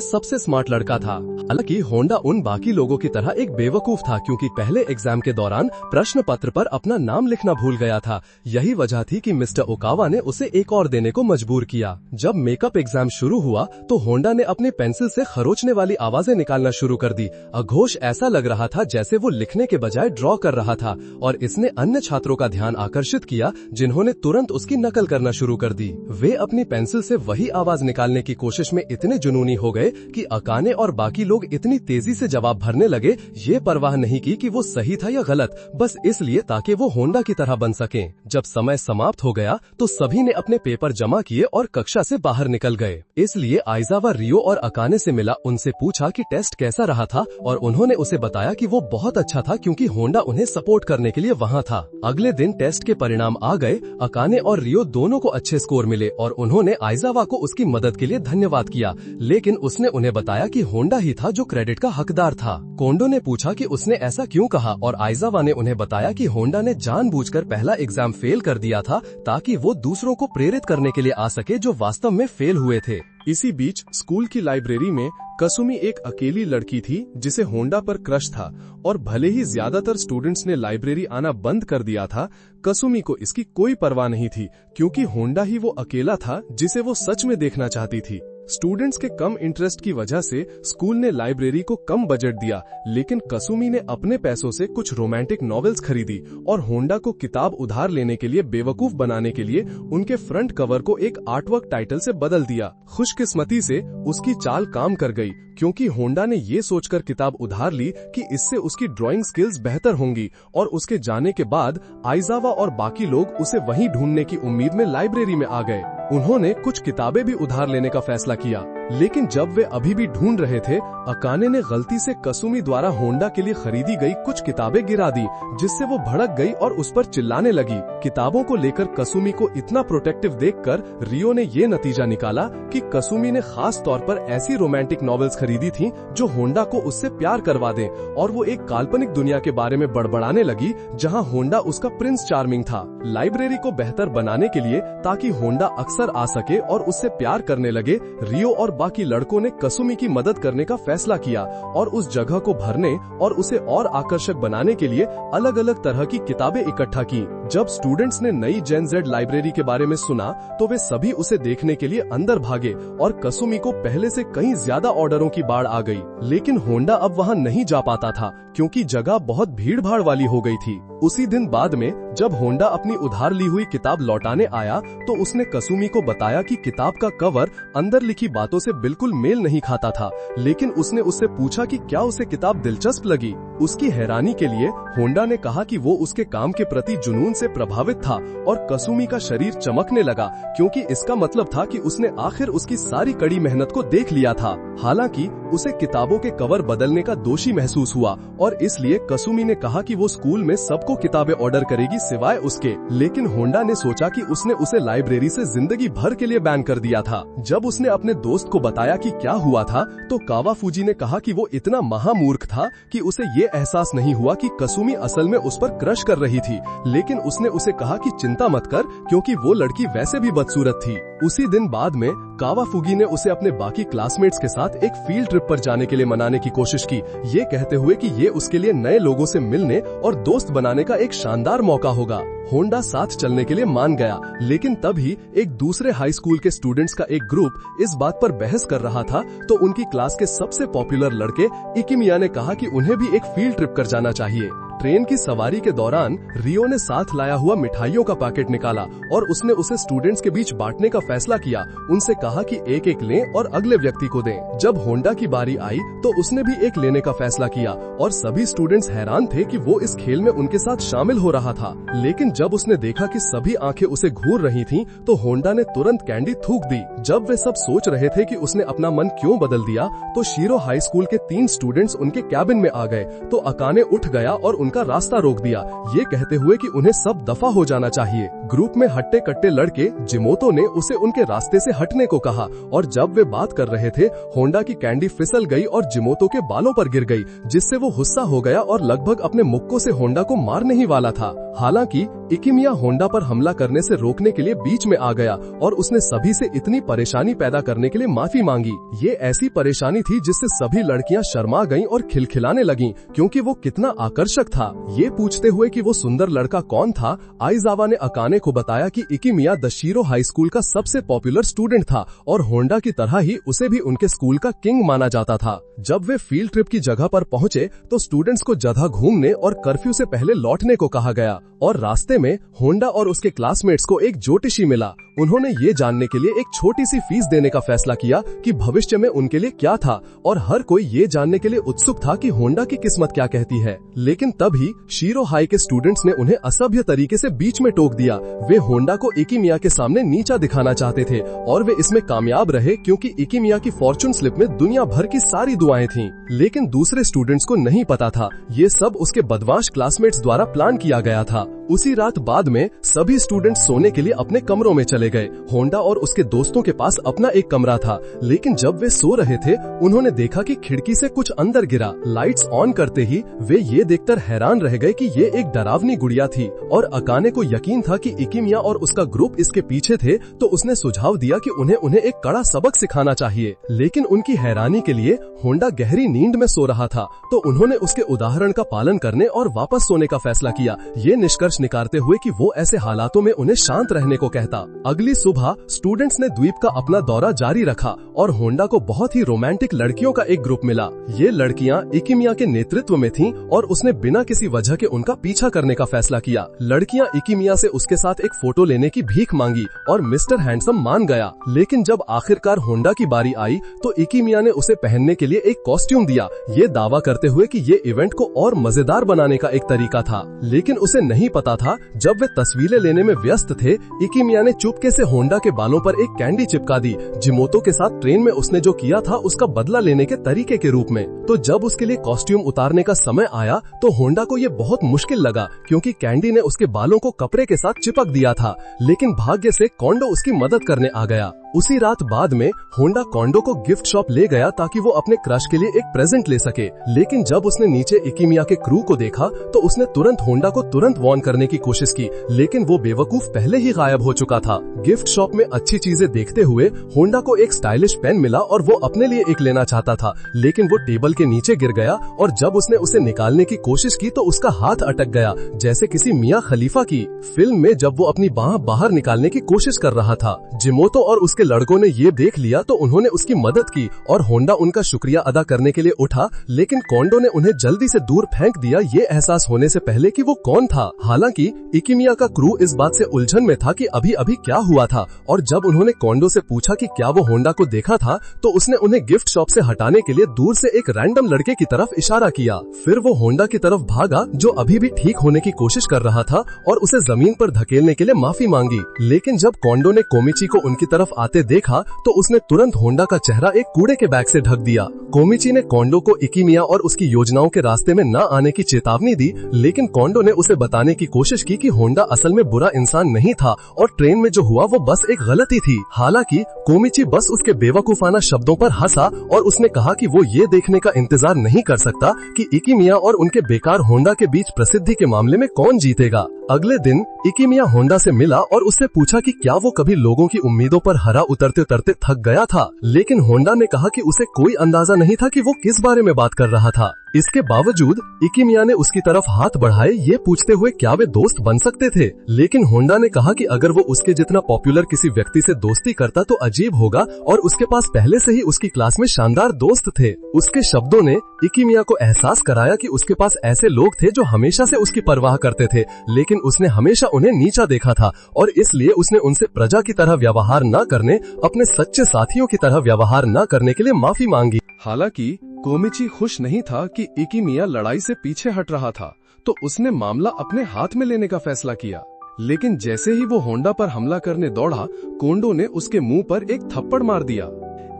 सबसे स्मार्ट लड़का था। हालांकि होंडा उन बाकी लोगों की तरह एक बेवकूफ था, क्योंकि पहले एग्जाम के दौरान प्रश्न पत्र पर अपना नाम लिखना भूल गया था। यही वजह थी कि मिस्टर ओकावा ने उसे एक और देने को मजबूर किया। जब मेकअप एग्जाम शुरू हुआ तो होंडा ने अपने पेंसिल से खरोचने वाली आवाजें निकालना शुरू कर दी। अघोष ऐसा लग रहा था जैसे वो लिखने के बजाय ड्रॉ कर रहा था, और इसने अन्य छात्रों का ध्यान आकर्षित किया, जिन्होंने तुरंत उसकी नकल करना शुरू कर दी। वे अपनी पेंसिल से वही आवाज निकालने की कोशिश में इतने जुनूनी हो गए कि अकाने और बाकी लोग इतनी तेजी से जवाब भरने लगे, ये परवाह नहीं की कि वो सही था या गलत, बस इसलिए ताकि वो होंडा की तरह बन सकें। जब समय समाप्त हो गया तो सभी ने अपने पेपर जमा किए और कक्षा से बाहर निकल गए। इसलिए आइजावा रियो और अकाने से मिला, उनसे पूछा कि टेस्ट कैसा रहा था, और उन्होंने उसे बताया कि वो बहुत अच्छा था, क्योंकि होंडा उन्हें सपोर्ट करने के लिए वहाँ था। अगले दिन टेस्ट के परिणाम आ गए। अकाने और रियो दोनों को अच्छे स्कोर मिले, और उन्होंने आइजावा को उसकी मदद के लिए धन्यवाद किया, लेकिन उसने उन्हें बताया कि होंडा ही था जो क्रेडिट का हकदार था। कोंडो ने पूछा कि उसने ऐसा क्यों कहा, और आइजावा ने उन्हें बताया कि होंडा ने जानबूझकर पहला एग्जाम फेल कर दिया था ताकि वो दूसरों को प्रेरित करने के लिए आ सके जो वास्तव में फेल हुए थे। इसी बीच स्कूल की लाइब्रेरी में कसुमी एक अकेली लड़की थी जिसे होंडा पर क्रश था, और भले ही ज्यादातर स्टूडेंट्स ने लाइब्रेरी आना बंद कर दिया था, कसुमी को इसकी कोई परवाह नहीं थी, क्योंकि होंडा ही वो अकेला था जिसे वो सच में देखना चाहती थी। स्टूडेंट्स के कम इंटरेस्ट की वजह से स्कूल ने लाइब्रेरी को कम बजट दिया, लेकिन कसुमी ने अपने पैसों से कुछ रोमांटिक नॉवेल्स खरीदी और होंडा को किताब उधार लेने के लिए बेवकूफ बनाने के लिए उनके फ्रंट कवर को एक आर्टवर्क टाइटल से बदल दिया। खुशकिस्मती से उसकी चाल काम कर गई, क्योंकि होंडा ने ये सोचकर किताब उधार ली कि इससे उसकी ड्राइंग स्किल्स बेहतर होंगी, और उसके जाने के बाद आइजावा और बाकी लोग उसे वहीं ढूंढने की उम्मीद में लाइब्रेरी में आ गए। उन्होंने कुछ किताबें भी उधार लेने का फैसला किया, लेकिन जब वे अभी भी ढूंढ रहे थे, अकाने ने गलती से कसुमी द्वारा होंडा के लिए खरीदी गई कुछ किताबें गिरा दी, जिससे वो भड़क गई और उस पर चिल्लाने लगी। किताबों को लेकर कसुमी को इतना प्रोटेक्टिव देखकर रियो ने ये नतीजा निकाला कि कसुमी ने खास तौर पर ऐसी रोमांटिक नॉवेल्स खरीदी थीं जो होंडा को उससे प्यार करवा दें, और वो एक काल्पनिक दुनिया के बारे में बड़बड़ाने लगी जहां होंडा उसका प्रिंस चार्मिंग था। लाइब्रेरी को बेहतर बनाने के लिए, ताकि होंडा अक्सर आ सके और उससे प्यार करने लगे, रियो और बाकी लड़कों ने कसुमी की मदद करने का फैसला किया और उस जगह को भरने और उसे और आकर्षक बनाने के लिए अलग अलग तरह की किताबें इकट्ठा की। जब स्टूडेंट्स ने नई जेन जेड लाइब्रेरी के बारे में सुना तो वे सभी उसे देखने के लिए अंदर भागे, और कसुमी को पहले से कहीं ज्यादा ऑर्डरों की बाढ़ आ गई। लेकिन होंडा अब वहां नहीं जा पाता था, क्योंकि जगह बहुत भीड़ भाड़ वाली हो गई थी। उसी दिन बाद में जब होंडा अपनी उधार ली हुई किताब लौटाने आया तो उसने कसुमी को बताया कि किताब का कवर अंदर लिखी बातों से बिल्कुल मेल नहीं खाता था, लेकिन उसने उससे पूछा कि क्या उसे किताब दिलचस्प लगी। उसकी हैरानी के लिए होंडा ने कहा कि वो उसके काम के प्रति जुनून से प्रभावित था, और कसुमी का शरीर चमकने लगा, क्योंकि इसका मतलब था कि उसने आखिर उसकी सारी कड़ी मेहनत को देख लिया था। हालांकि उसे किताबों के कवर बदलने का दोषी महसूस हुआ और इसलिए कसुमी ने कहा कि वो स्कूल में सबको किताबें ऑर्डर करेगी सिवाय उसके। लेकिन होंडा ने सोचा कि उसने उसे लाइब्रेरी से जिंदगी भर के लिए बैन कर दिया था। जब उसने अपने दोस्त को बताया कि क्या हुआ था तो कावाफूजी ने कहा कि वो इतना महामूर्ख था कि उसे ये एहसास नहीं हुआ कि कसुमी असल में उस पर क्रश कर रही थी। लेकिन उसने उसे कहा कि चिंता मत कर क्योंकि वो लड़की वैसे भी बदसूरत थी। उसी दिन बाद में कावाफूगी ने उसे अपने बाकी क्लासमेट्स के साथ एक फील्ड ट्रिप पर जाने के लिए मनाने की कोशिश की, ये कहते हुए कि ये उसके लिए नए लोगों से मिलने और दोस्त बनाने का एक शानदार मौका होगा। होंडा साथ चलने के लिए मान गया, लेकिन तभी एक दूसरे हाई स्कूल के स्टूडेंट्स का एक ग्रुप इस बात पर बहस कर रहा था तो उनकी क्लास के सबसे पॉपुलर लड़के इकिमिया ने कहा कि उन्हें भी एक फील्ड ट्रिप कर जाना चाहिए। ट्रेन की सवारी के दौरान रियो ने साथ लाया हुआ मिठाइयों का पैकेट निकाला और उसने उसे स्टूडेंट्स के बीच बांटने का फैसला किया। उनसे कहा कि एक एक लें और अगले व्यक्ति को दें। जब होंडा की बारी आई तो उसने भी एक लेने का फैसला किया और सभी स्टूडेंट्स हैरान थे कि वो इस खेल में उनके साथ शामिल हो रहा था। लेकिन जब उसने देखा कि सभी आंखें उसे घूर रही थीं, तो होंडा ने तुरंत कैंडी थूक दी। जब वे सब सोच रहे थे कि उसने अपना मन क्यों बदल दिया, तो शीरो हाई स्कूल के 3 स्टूडेंट्स उनके कैबिन में आ गए तो अकाने उठ गया और उनका रास्ता रोक दिया, ये कहते हुए कि उन्हें सब दफा हो जाना चाहिए। ग्रुप में हट्टे कट्टे लड़के जिमोतो ने उसे उनके रास्ते से हटने को कहा और जब वे बात कर रहे थे होंडा की कैंडी फिसल गई और जिमोतो के बालों पर गिर गई, जिससे वो गुस्सा हो गया और लगभग अपने मुक्कों से होंडा को मारने ही वाला था। हालांकि इकिमिया होंडा पर हमला करने से रोकने के लिए बीच में आ गया और उसने सभी से इतनी परेशानी पैदा करने के लिए माफी मांगी। ये ऐसी परेशानी थी जिससे सभी लड़कियां शर्मा गईं और खिलखिलाने लगीं क्योंकि वो कितना आकर्षक था। ये पूछते हुए कि वो सुंदर लड़का कौन था, आइजावा ने अकाने को बताया कि इकिमिया द शीरो हाई स्कूल का सबसे पॉपुलर स्टूडेंट था और होंडा की तरह ही उसे भी उनके स्कूल का किंग माना जाता था। जब वे फील्ड ट्रिप की जगह पर पहुंचे तो स्टूडेंट्स को जगह घूमने और कर्फ्यू से पहले लौटने को कहा गया और रास्ते में होंडा और उसके क्लासमेट्स को एक ज्योतिषी मिला। उन्होंने ये जानने के लिए एक छोटी सी फीस देने का फैसला किया कि भविष्य में उनके लिए क्या था और हर कोई ये जानने के लिए उत्सुक था कि होंडा की किस्मत क्या कहती है। लेकिन तभी शीरो हाई के स्टूडेंट्स ने उन्हें असभ्य तरीके से बीच में टोक दिया। वे होंडा को इकिमिया के सामने नीचा दिखाना चाहते थे और वे इसमें कामयाब रहे क्योंकि इकिमिया की फॉर्चून स्लिप में दुनिया भर की सारी दुआएं थीं। लेकिन दूसरे स्टूडेंट्स को नहीं पता था ये सब उसके बदमाश क्लासमेट्स द्वारा प्लान किया गया था। उसी रात बाद में सभी स्टूडेंट्स सोने के लिए अपने कमरों में चले गए। होंडा और उसके दोस्तों के पास अपना एक कमरा था, लेकिन जब वे सो रहे थे उन्होंने देखा कि खिड़की से कुछ अंदर गिरा। लाइट्स ऑन करते ही वे ये देखकर हैरान रह गए कि ये एक डरावनी गुड़िया थी और अकाने को यकीन था कि इकिमिया और उसका ग्रुप इसके पीछे थे, तो उसने सुझाव दिया कि उन्हें एक कड़ा सबक सिखाना चाहिए। लेकिन उनकी हैरानी के लिए होंडा गहरी नींद में सो रहा था, तो उन्होंने उसके उदाहरण का पालन करने और वापस सोने का फैसला किया, ये निष्कर्ष निकालते हुए कि वो ऐसे हालातों में उन्हें शांत रहने को कहता। अगली सुबह स्टूडेंट्स ने द्वीप का अपना दौरा जारी रखा और होंडा को बहुत ही रोमांटिक लड़कियों का एक ग्रुप मिला। ये लड़कियां इकिमिया के नेतृत्व में थीं और उसने बिना किसी वजह के उनका पीछा करने का फैसला किया। लड़कियां इकिमिया से उसके साथ एक फोटो लेने की भीख मांगी और मिस्टर हैंडसम मान गया। लेकिन जब आखिरकार होंडा की बारी आई तो इकिमिया ने उसे पहनने के लिए एक कॉस्ट्यूम दिया, ये दावा करते हुए कि ये इवेंट को और मजेदार बनाने का एक तरीका था। लेकिन उसे नहीं पता था जब वे तस्वीरें लेने में व्यस्त थे, इकिमिया ने चुपके से होंडा के बालों पर एक कैंडी चिपका दी। जिमोतो के साथ ट्रेन में उसने जो किया था उसका बदला लेने के तरीके के रूप में। तो जब उसके लिए कॉस्ट्यूम उतारने का समय आया तो होंडा को ये बहुत मुश्किल लगा क्योंकि कैंडी ने उसके बालों को कपड़े के साथ चिपक दिया था। लेकिन भाग्य से कोंडो उसकी मदद करने आ गया। उसी रात बाद में होंडा कोंडो को गिफ्ट शॉप ले गया ताकि वो अपने क्रश के लिए एक प्रेजेंट ले सके। लेकिन जब उसने नीचे इकिमिया के क्रू को देखा तो उसने तुरंत होंडा को तुरंत वार्न करने की कोशिश की, लेकिन वो बेवकूफ पहले ही गायब हो चुका था। गिफ्ट शॉप में अच्छी चीजें देखते हुए होंडा को एक स्टाइलिश पेन मिला और वो अपने लिए एक लेना चाहता था, लेकिन वो टेबल के नीचे गिर गया और जब उसने उसे निकालने की कोशिश की तो उसका हाथ अटक गया, जैसे किसी मियां खलीफा की फिल्म में जब वो अपनी बाह बाहर निकालने की कोशिश कर रहा था। जिमोतो और उसके लड़कों ने ये देख लिया तो उन्होंने उसकी मदद की और होंडा उनका शुक्रिया अदा करने के लिए उठा, लेकिन कोंडो ने उन्हें जल्दी से दूर फेंक दिया, ये एहसास होने से पहले कि वो कौन था। हालांकि इकिमिया का क्रू इस बात से उलझन में था कि अभी अभी क्या हुआ था, और जब उन्होंने कोंडो से पूछा कि क्या वो होंडा को देखा था तो उसने उन्हें गिफ्ट शॉप से हटाने के लिए दूर से एक रैंडम लड़के की तरफ इशारा किया। फिर वो होंडा की तरफ भागा जो अभी भी ठीक होने की कोशिश कर रहा था और उसे जमीन पर धकेलने के लिए माफी मांगी। लेकिन जब कोंडो ने कोमिची को उनकी तरफ आते देखा तो उसने तुरंत होंडा का चेहरा एक कूड़े के बैग से ढक दिया। कोमिची ने कोंडो को इकिमिया और उसकी योजनाओं के रास्ते में न आने की चेतावनी दी, लेकिन कोंडो ने उसे बताने की कोशिश की कि होंडा असल में बुरा इंसान नहीं था और ट्रेन में जो हुआ वो बस एक गलती थी। हालांकि कोमिची बस उसके बेवकूफाना शब्दों पर हंसा और उसने कहा कि वो ये देखने का इंतजार नहीं कर सकता कि इकिमिया और उनके बेकार होंडा के बीच प्रसिद्धि के मामले में कौन जीतेगा। अगले दिन इकिमिया होंडा से मिला और उससे पूछा कि क्या वो कभी लोगों की उम्मीदों पर हरा उतरते उतरते थक गया था, लेकिन होंडा ने कहा कि उसे कोई अंदाजा नहीं था कि वो किस बारे में बात कर रहा था। इसके बावजूद इकिमिया ने उसकी तरफ हाथ बढ़ाए, ये पूछते हुए क्या वे दोस्त बन सकते थे, लेकिन होंडा ने कहा कि अगर वो उसके जितना पॉपुलर किसी व्यक्ति से दोस्ती करता तो अजीब होगा और उसके पास पहले से ही उसकी क्लास में शानदार दोस्त थे। उसके शब्दों ने इकिमिया को एहसास कराया कि उसके पास ऐसे लोग थे जो हमेशा से उसकी परवाह करते थे, लेकिन उसने हमेशा उन्हें नीचा देखा था और इसलिए उसने उनसे प्रजा की तरह व्यवहार न करने, अपने सच्चे साथियों की तरह व्यवहार न करने के लिए माफी मांगी। हालांकि कोमिची खुश नहीं था कि इकिमिया लड़ाई से पीछे हट रहा था, तो उसने मामला अपने हाथ में लेने का फैसला किया। लेकिन जैसे ही वो होंडा पर हमला करने दौड़ा, कोंडो ने उसके मुंह पर एक थप्पड़ मार दिया।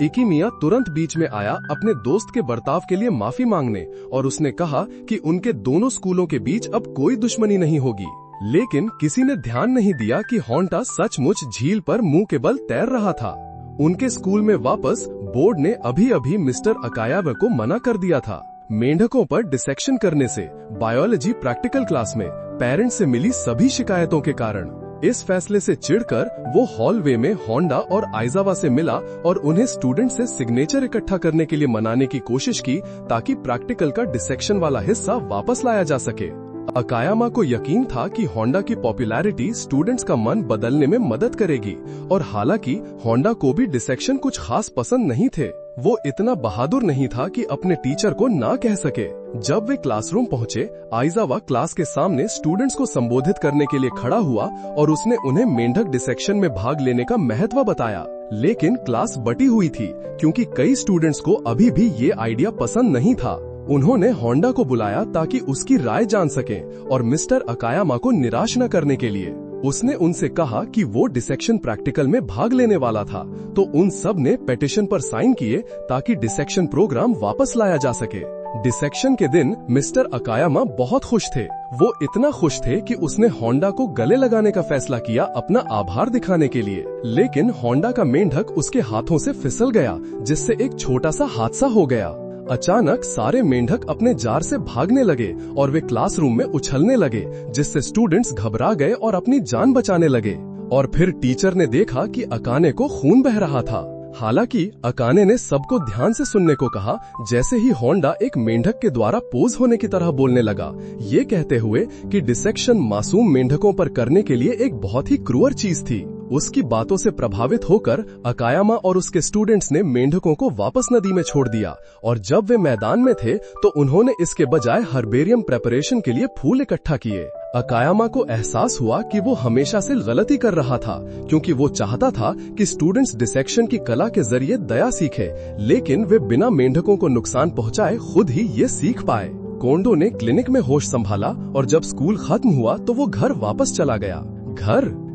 इकिमिया तुरंत बीच में आया अपने दोस्त के बर्ताव के लिए माफी मांगने और उसने कहा कि उनके दोनों स्कूलों के बीच अब कोई दुश्मनी नहीं होगी। लेकिन किसी ने ध्यान नहीं दिया कि होंडा सचमुच झील पर मुंह के बल तैर रहा था। उनके स्कूल में वापस बोर्ड ने अभी अभी मिस्टर अकायावा को मना कर दिया था मेंढकों पर डिसेक्शन करने से बायोलॉजी प्रैक्टिकल क्लास में पेरेंट्स से मिली सभी शिकायतों के कारण। इस फैसले से चिढ़कर वो हॉलवे में होंडा और आइजावा से मिला और उन्हें स्टूडेंट से सिग्नेचर इकट्ठा करने के लिए मनाने की कोशिश की ताकि प्रैक्टिकल का डिसेक्शन वाला हिस्सा वापस लाया जा सके। अकायामा को यकीन था कि होंडा की पॉपुलैरिटी स्टूडेंट्स का मन बदलने में मदद करेगी और हालांकि होंडा को भी डिसेक्शन कुछ खास पसंद नहीं थे। वो इतना बहादुर नहीं था कि अपने टीचर को ना कह सके। जब वे क्लासरूम पहुंचे, आइजावा क्लास के सामने स्टूडेंट्स को संबोधित करने के लिए खड़ा हुआ और उसने उन्हें मेंढक डिसेक्शन में भाग लेने का महत्व बताया। लेकिन क्लास बटी हुई थी क्योंकि कई स्टूडेंट्स को अभी भी ये आइडिया पसंद नहीं था। उन्होंने होंडा को बुलाया ताकि उसकी राय जान सकें और मिस्टर अकायामा को निराश न करने के लिए। उसने उनसे कहा कि वो डिसेक्शन प्रैक्टिकल में भाग लेने वाला था, तो उन सब ने पेटिशन पर साइन किए ताकि डिसेक्शन प्रोग्राम वापस लाया जा सके। डिसेक्शन के दिन मिस्टर अकायामा बहुत खुश थे। वो इतना खुश थे कि उसने होंडा को गले लगाने का फैसला किया अपना आभार दिखाने के लिए। लेकिन होंडा का मेंढक उसके हाथों से फिसल गया, जिससे एक छोटा सा हादसा हो गया। अचानक सारे मेंढक अपने जार से भागने लगे और वे क्लासरूम में उछलने लगे, जिससे स्टूडेंट्स घबरा गए और अपनी जान बचाने लगे। और फिर टीचर ने देखा कि अकाने को खून बह रहा था। हालांकि अकाने ने सबको ध्यान से सुनने को कहा, जैसे ही होंडा एक मेंढक के द्वारा पोज होने की तरह बोलने लगा, ये कहते हुए कि डिसेक्शन मासूम मेंढकों पर करने के लिए एक बहुत ही क्रूर चीज थी। उसकी बातों से प्रभावित होकर अकायामा और उसके स्टूडेंट्स ने मेंढकों को वापस नदी में छोड़ दिया और जब वे मैदान में थे तो उन्होंने इसके बजाय हर्बेरियम प्रेपरेशन के लिए फूल इकट्ठा किए। अकायामा को एहसास हुआ कि वो हमेशा से गलती कर रहा था, क्योंकि वो चाहता था कि स्टूडेंट्स डिसेक्शन की कला के जरिए दया सीखे, लेकिन वे बिना मेंढकों को नुकसान पहुंचाए खुद ही ये सीख पाए। कोंडो ने क्लिनिक में होश संभाला और जब स्कूल खत्म हुआ तो वो घर वापस चला गया।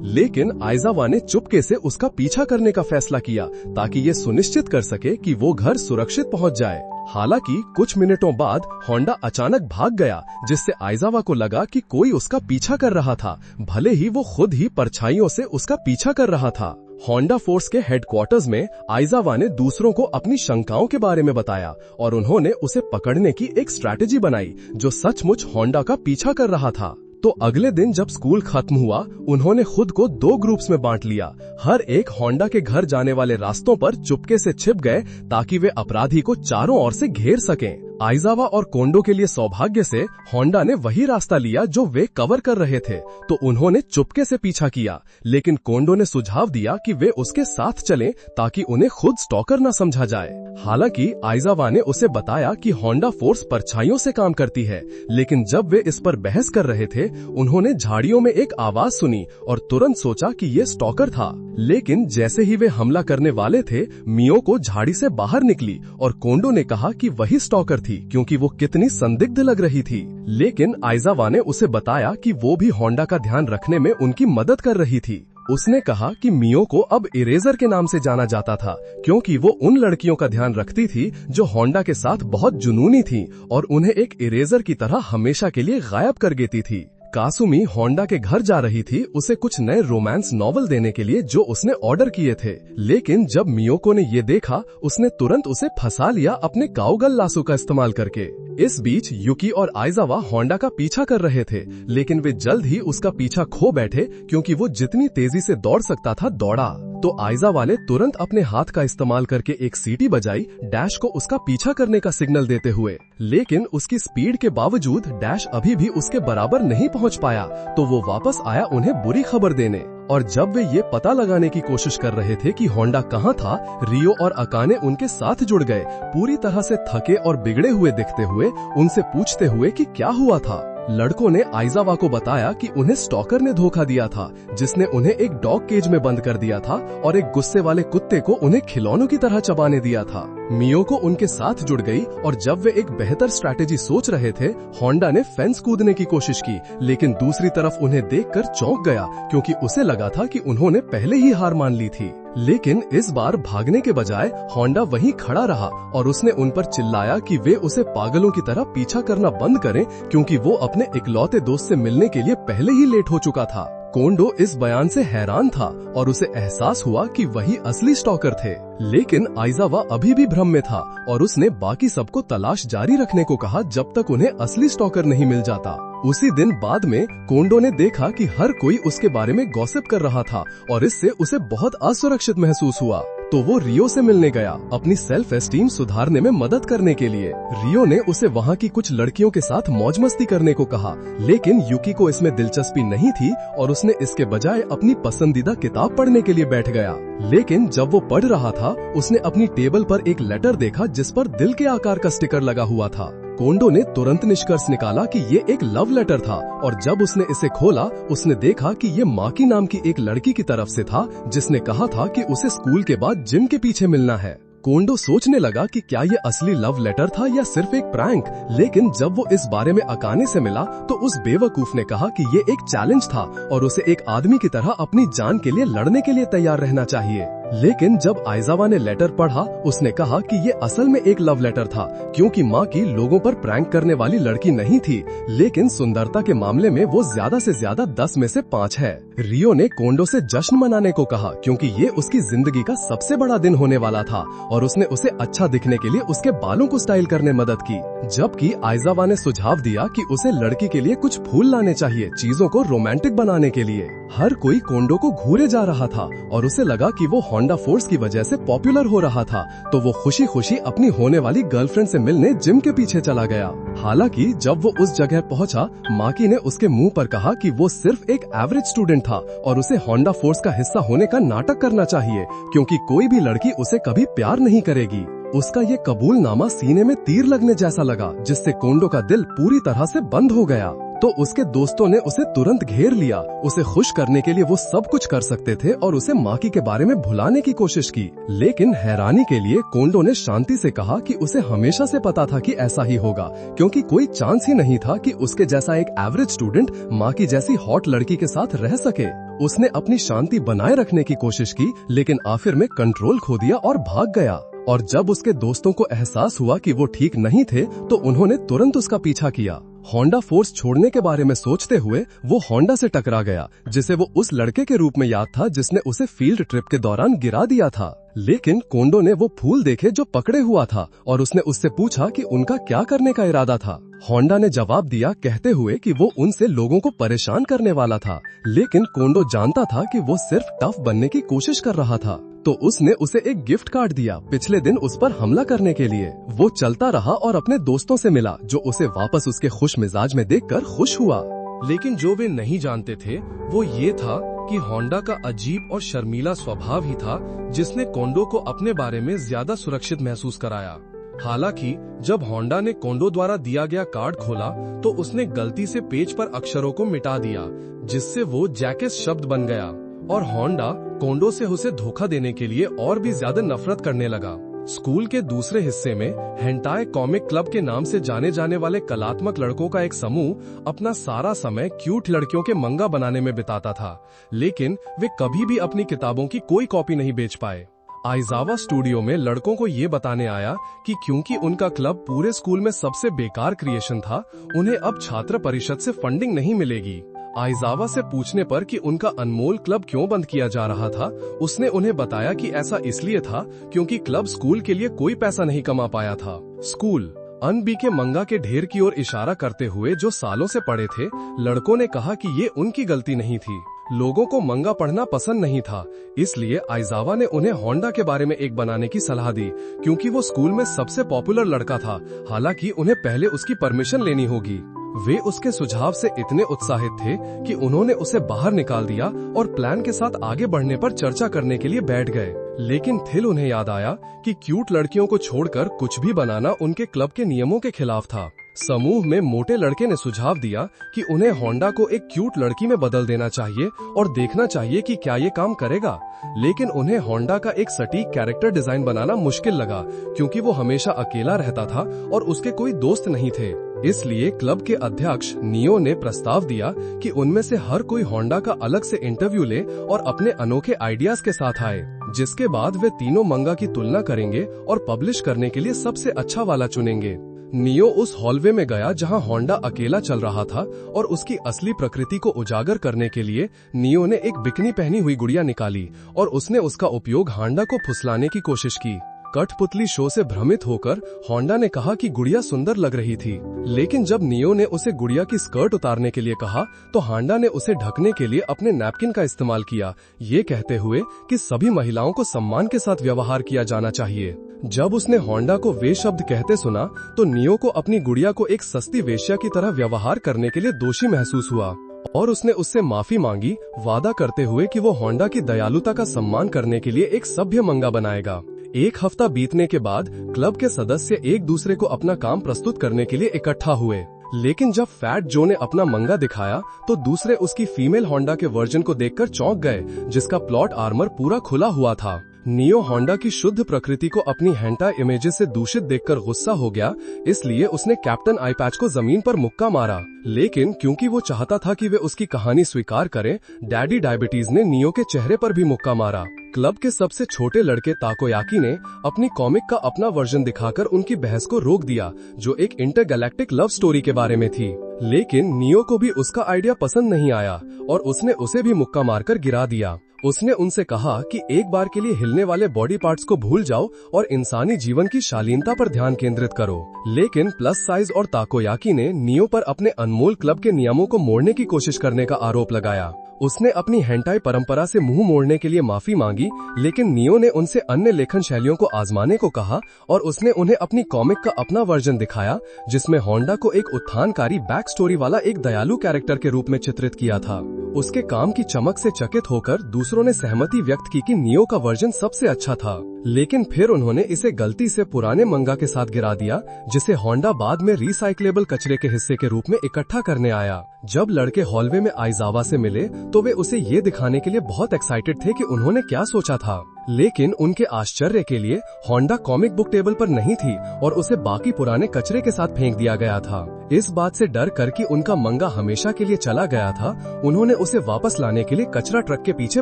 लेकिन आइजावा ने चुपके से उसका पीछा करने का फैसला किया ताकि ये सुनिश्चित कर सके कि वो घर सुरक्षित पहुंच जाए। हालांकि कुछ मिनटों बाद होंडा अचानक भाग गया, जिससे आइजावा को लगा कि कोई उसका पीछा कर रहा था, भले ही वो खुद ही परछाइयों से उसका पीछा कर रहा था। होंडा फोर्स के हेडक्वार्टर्स में आइजावा ने दूसरों को अपनी शंकाओं के बारे में बताया और उन्होंने उसे पकड़ने की एक स्ट्रैटेजी बनाई जो सचमुच होंडा का पीछा कर रहा था। तो अगले दिन जब स्कूल खत्म हुआ, उन्होंने खुद को 2 ग्रुप्स में बांट लिया। हर एक होंडा के घर जाने वाले रास्तों पर चुपके से छिप गए ताकि वे अपराधी को चारों ओर से घेर सकें। आइजावा और कोंडो के लिए सौभाग्य से होंडा ने वही रास्ता लिया जो वे कवर कर रहे थे, तो उन्होंने चुपके से पीछा किया। लेकिन कोंडो ने सुझाव दिया कि वे उसके साथ चलें ताकि उन्हें खुद स्टॉकर न समझा जाए। हालांकि आइजावा ने उसे बताया कि होंडा फोर्स परछाइयों से काम करती है, लेकिन जब वे इस पर बहस कर रहे थे, उन्होंने झाड़ियों में एक आवाज सुनी और तुरंत सोचा कि ये स्टॉकर था। लेकिन जैसे ही वे हमला करने वाले थे, मियोको झाड़ी से बाहर निकली और कोंडो ने कहा कि वही स्टॉकर थी, क्योंकि वो कितनी संदिग्ध लग रही थी। लेकिन आइजावा ने उसे बताया कि वो भी होंडा का ध्यान रखने में उनकी मदद कर रही थी। उसने कहा कि मियो को अब इरेजर के नाम से जाना जाता था, क्योंकि वो उन लड़कियों का ध्यान रखती थी जो होंडा के साथ बहुत जुनूनी थी और उन्हें एक इरेजर की तरह हमेशा के लिए गायब कर देती थी। कासुमी होंडा के घर जा रही थी उसे कुछ नए रोमांस नॉवल देने के लिए जो उसने ऑर्डर किए थे, लेकिन जब मियोको ने ये देखा उसने तुरंत उसे फंसा लिया अपने काउगल लासो का इस्तेमाल करके। इस बीच युकी और आइजावा होंडा का पीछा कर रहे थे, लेकिन वे जल्द ही उसका पीछा खो बैठे क्योंकि वो जितनी तेजी से दौड़ सकता था दौड़ा। तो आइजावा ने तुरंत अपने हाथ का इस्तेमाल करके एक सीटी बजाई डैश को उसका पीछा करने का सिग्नल देते हुए, लेकिन उसकी स्पीड के बावजूद डैश अभी भी उसके बराबर नहीं पहुंच पाया। तो वो वापस आया उन्हें बुरी खबर देने, और जब वे ये पता लगाने की कोशिश कर रहे थे कि होंडा कहाँ था, रियो और अकाने उनके साथ जुड़ गए, पूरी तरह से थके और बिगड़े हुए दिखते हुए उनसे पूछते हुए कि क्या हुआ था। लड़कों ने आइजावा को बताया कि उन्हें स्टॉकर ने धोखा दिया था, जिसने उन्हें एक डॉग केज में बंद कर दिया था और एक गुस्से वाले कुत्ते को उन्हें खिलौनों की तरह चबाने दिया था। मियोको उनके साथ जुड़ गई और जब वे एक बेहतर स्ट्रैटेजी सोच रहे थे, होंडा ने फेंस कूदने की कोशिश की, लेकिन दूसरी तरफ उन्हें देखकर चौंक गया क्योंकि उसे लगा था कि उन्होंने पहले ही हार मान ली थी। लेकिन इस बार भागने के बजाय होंडा वहीं खड़ा रहा और उसने उन पर चिल्लाया कि वे उसे पागलों की तरह पीछा करना बंद करें क्योंकि वो अपने इकलौते दोस्त से मिलने के लिए पहले ही लेट हो चुका था। कोंडो इस बयान से हैरान था और उसे एहसास हुआ कि वही असली स्टॉकर थे, लेकिन आइजावा अभी भी भ्रम में था और उसने बाकी सबको तलाश जारी रखने को कहा जब तक उन्हें असली स्टॉकर नहीं मिल जाता। उसी दिन बाद में कोंडो ने देखा कि हर कोई उसके बारे में गॉसिप कर रहा था और इससे उसे बहुत असुरक्षित महसूस हुआ। तो वो रियो से मिलने गया अपनी सेल्फ एस्टीम सुधारने में मदद करने के लिए। रियो ने उसे वहाँ की कुछ लड़कियों के साथ मौज मस्ती करने को कहा, लेकिन युकी को इसमें दिलचस्पी नहीं थी और उसने इसके बजाय अपनी पसंदीदा किताब पढ़ने के लिए बैठ गया। लेकिन जब वो पढ़ रहा था उसने अपनी टेबल पर एक लेटर देखा जिस पर दिल के आकार का स्टिकर लगा हुआ था। कोंडो ने तुरंत निष्कर्ष निकाला कि ये एक लव लेटर था और जब उसने इसे खोला उसने देखा कि ये माकी नाम की एक लड़की की तरफ से था जिसने कहा था कि उसे स्कूल के बाद जिम के पीछे मिलना है। कोंडो सोचने लगा कि क्या ये असली लव लेटर था या सिर्फ एक प्रैंक, लेकिन जब वो इस बारे में अकाने से मिला तो उस बेवकूफ ने कहा कि ये एक चैलेंज था और उसे एक आदमी की तरह अपनी जान के लिए लड़ने के लिए तैयार रहना चाहिए। लेकिन जब आइजावा ने लेटर पढ़ा उसने कहा कि ये असल में एक लव लेटर था, क्योंकि माँ की लोगों पर प्रैंक करने वाली लड़की नहीं थी, लेकिन सुंदरता के मामले में वो ज्यादा से ज्यादा 10 में से 5 है। रियो ने कोंडो से जश्न मनाने को कहा क्योंकि ये उसकी जिंदगी का सबसे बड़ा दिन होने वाला था और उसने उसे अच्छा दिखने के लिए उसके बालों को स्टाइल करने मदद की, जबकि आइजावा ने सुझाव दिया कि उसे लड़की के लिए कुछ फूल लाने चाहिए चीजों को रोमांटिक बनाने के लिए। हर कोई कोंडो को घूरे जा रहा था और उसे लगा कि वो होंडा फोर्स की वजह से पॉपुलर हो रहा था, तो वो खुशी खुशी अपनी होने वाली गर्लफ्रेंड से मिलने जिम के पीछे चला गया। हालांकि जब वो उस जगह पहुंचा, माकी ने उसके मुंह पर कहा कि वो सिर्फ एक एवरेज स्टूडेंट था और उसे होंडा फोर्स का हिस्सा होने का नाटक करना चाहिए क्योंकि कोई भी लड़की उसे कभी प्यार नहीं करेगी। उसका ये कबूलनामा सीने में तीर लगने जैसा लगा, जिससे कोंडो का दिल पूरी तरह से बंद हो गया। तो उसके दोस्तों ने उसे तुरंत घेर लिया। उसे खुश करने के लिए वो सब कुछ कर सकते थे और उसे माकी के बारे में भुलाने की कोशिश की, लेकिन हैरानी के लिए कोंडो ने शांति से कहा कि उसे हमेशा से पता था कि ऐसा ही होगा, क्योंकि कोई चांस ही नहीं था कि उसके जैसा एक एवरेज स्टूडेंट माकी जैसी हॉट लड़की के साथ रह सके। उसने अपनी शांति बनाए रखने की कोशिश की, लेकिन आखिर में कंट्रोल खो दिया और भाग गया। और जब उसके दोस्तों को एहसास हुआ कि वो ठीक नहीं थे, तो उन्होंने तुरंत उसका पीछा किया। होंडा फोर्स छोड़ने के बारे में सोचते हुए वो होंडा से टकरा गया, जिसे वो उस लड़के के रूप में याद था जिसने उसे फील्ड ट्रिप के दौरान गिरा दिया था। लेकिन कोंडो ने वो फूल देखे जो पकड़े हुआ था और उसने उससे पूछा कि उनका क्या करने का इरादा था। होंडा ने जवाब दिया कहते हुए कि वो उनसे लोगों को परेशान करने वाला था, लेकिन कोंडो जानता था कि वो सिर्फ टफ बनने की कोशिश कर रहा था। तो उसने उसे एक गिफ्ट कार्ड दिया पिछले दिन उस पर हमला करने के लिए। वो चलता रहा और अपने दोस्तों से मिला, जो उसे वापस उसके खुश मिजाज में देखकर खुश हुआ। लेकिन जो वे नहीं जानते थे वो ये था कि होंडा का अजीब और शर्मीला स्वभाव ही था जिसने कोंडो को अपने बारे में ज्यादा सुरक्षित महसूस कराया। हालांकि जब होंडा ने कोंडो द्वारा दिया गया कार्ड खोला तो उसने गलती से पेज पर अक्षरों को मिटा दिया, जिससे वो जैकेस शब्द बन गया और होंडा कोंडो से उसे धोखा देने के लिए और भी ज्यादा नफरत करने लगा। स्कूल के दूसरे हिस्से में हेंटाई कॉमिक क्लब के नाम से जाने जाने वाले कलात्मक लड़कों का एक समूह अपना सारा समय क्यूट लड़कियों के मंगा बनाने में बिताता था, लेकिन वे कभी भी अपनी किताबों की कोई कॉपी नहीं बेच पाए। आइजावा स्टूडियो में लड़कों को ये बताने आया कि क्योंकि उनका क्लब पूरे स्कूल में सबसे बेकार क्रिएशन था, उन्हें अब छात्र परिषद से फंडिंग नहीं मिलेगी। आइजावा से पूछने पर कि उनका अनमोल क्लब क्यों बंद किया जा रहा था, उसने उन्हें बताया कि ऐसा इसलिए था क्योंकि क्लब स्कूल के लिए कोई पैसा नहीं कमा पाया था। स्कूल अनबी के मंगा के ढेर की ओर इशारा करते हुए जो सालों से पढ़े थे, लड़कों ने कहा कि ये उनकी गलती नहीं थी। लोगों को मंगा पढ़ना पसंद नहीं था, इसलिए आइजावा ने उन्हें होंडा के बारे में एक बनाने की सलाह दी, क्योंकि वो स्कूल में सबसे पॉपुलर लड़का था। हालांकि उन्हें पहले उसकी परमिशन लेनी होगी। वे उसके सुझाव से इतने उत्साहित थे कि उन्होंने उसे बाहर निकाल दिया और प्लान के साथ आगे बढ़ने पर चर्चा करने के लिए बैठ गए। लेकिन फिर उन्हें याद आया कि क्यूट लड़कियों को छोड़कर कुछ भी बनाना उनके क्लब के नियमों के खिलाफ था। समूह में मोटे लड़के ने सुझाव दिया कि उन्हें होंडा को एक क्यूट लड़की में बदल देना चाहिए और देखना चाहिए कि क्या ये काम करेगा। लेकिन उन्हें होंडा का एक सटीक कैरेक्टर डिजाइन बनाना मुश्किल लगा, क्योंकि वो हमेशा अकेला रहता था और उसके कोई दोस्त नहीं थे। इसलिए क्लब के अध्यक्ष नियो ने प्रस्ताव दिया कि उनमें से हर कोई होंडा का अलग से इंटरव्यू ले और अपने अनोखे आइडियाज के साथ आए, जिसके बाद वे तीनों मंगा की तुलना करेंगे और पब्लिश करने के लिए सबसे अच्छा वाला चुनेंगे। नियो उस हॉलवे में गया जहां होंडा अकेला चल रहा था और उसकी असली प्रकृति को उजागर करने के लिए नियो ने एक बिकनी पहनी हुई गुड़िया निकाली और उसने उसका उपयोग होंडा को फुसलाने की कोशिश की। कठपुतली शो से भ्रमित होकर होंडा ने कहा कि गुड़िया सुंदर लग रही थी, लेकिन जब नियो ने उसे गुड़िया की स्कर्ट उतारने के लिए कहा तो होंडा ने उसे ढकने के लिए अपने नैपकिन का इस्तेमाल किया, ये कहते हुए कि सभी महिलाओं को सम्मान के साथ व्यवहार किया जाना चाहिए। जब उसने होंडा को वे शब्द कहते सुना तो नियो को अपनी गुड़िया को एक सस्ती वेश्या की तरह व्यवहार करने के लिए दोषी महसूस हुआ और उसने उससे माफी मांगी, वादा करते हुए कि वो होंडा की दयालुता का सम्मान करने के लिए एक सभ्य मंगा बनाएगा। एक हफ्ता बीतने के बाद क्लब के सदस्य एक दूसरे को अपना काम प्रस्तुत करने के लिए इकट्ठा हुए, लेकिन जब फैट जो ने अपना मंगा दिखाया तो दूसरे उसकी फीमेल होंडा के वर्जन को देखकर चौंक गए, जिसका प्लॉट आर्मर पूरा खुला हुआ था। नियो होंडा की शुद्ध प्रकृति को अपनी हेंटा इमेजेस से दूषित देखकर गुस्सा हो गया, इसलिए उसने कैप्टन आईपैच को जमीन पर मुक्का मारा। लेकिन क्योंकि वो चाहता था कि वे उसकी कहानी स्वीकार करें, डैडी डायबिटीज ने नियो के चेहरे पर भी मुक्का मारा। क्लब के सबसे छोटे लड़के ताकोयाकी ने अपनी कॉमिक का अपना वर्जन दिखाकर उनकी बहस को रोक दिया, जो एक इंटरगैलेक्टिक लव स्टोरी के बारे में थी। लेकिन नियो को भी उसका आइडिया पसंद नहीं आया और उसने उसे भी मुक्का मारकर गिरा दिया। उसने उनसे कहा कि एक बार के लिए हिलने वाले बॉडी पार्ट्स को भूल जाओ और इंसानी जीवन की शालीनता पर ध्यान केंद्रित करो। लेकिन प्लस साइज और ताकोयाकी ने नियो पर अपने अनमोल क्लब के नियमों को मोड़ने की कोशिश करने का आरोप लगाया। उसने अपनी हेंटाई परंपरा से मुंह मोड़ने के लिए माफी मांगी, लेकिन नियो ने उनसे अन्य लेखन शैलियों को आजमाने को कहा और उसने उन्हें अपनी कॉमिक का अपना वर्जन दिखाया, जिसमें होंडा को एक उत्थानकारी बैक स्टोरी वाला एक दयालु कैरेक्टर के रूप में चित्रित किया था। उसके काम की चमक से चकित होकर दूसरों ने सहमति व्यक्त की कि नियो का वर्जन सबसे अच्छा था, लेकिन फिर उन्होंने इसे गलती से पुराने मंगा के साथ गिरा दिया, जिसे होंडा बाद में रिसाइक्लेबल कचरे के हिस्से के रूप में इकट्ठा करने आया। जब लड़के हॉलवे में आइजावा से मिले तो वे उसे ये दिखाने के लिए बहुत एक्साइटेड थे कि उन्होंने क्या सोचा था, लेकिन उनके आश्चर्य के लिए होंडा कॉमिक बुक टेबल पर नहीं थी और उसे बाकी पुराने कचरे के साथ फेंक दिया गया था। इस बात से डर कर कि उनका मंगा हमेशा के लिए चला गया था, उन्होंने उसे वापस लाने के लिए कचरा ट्रक के पीछे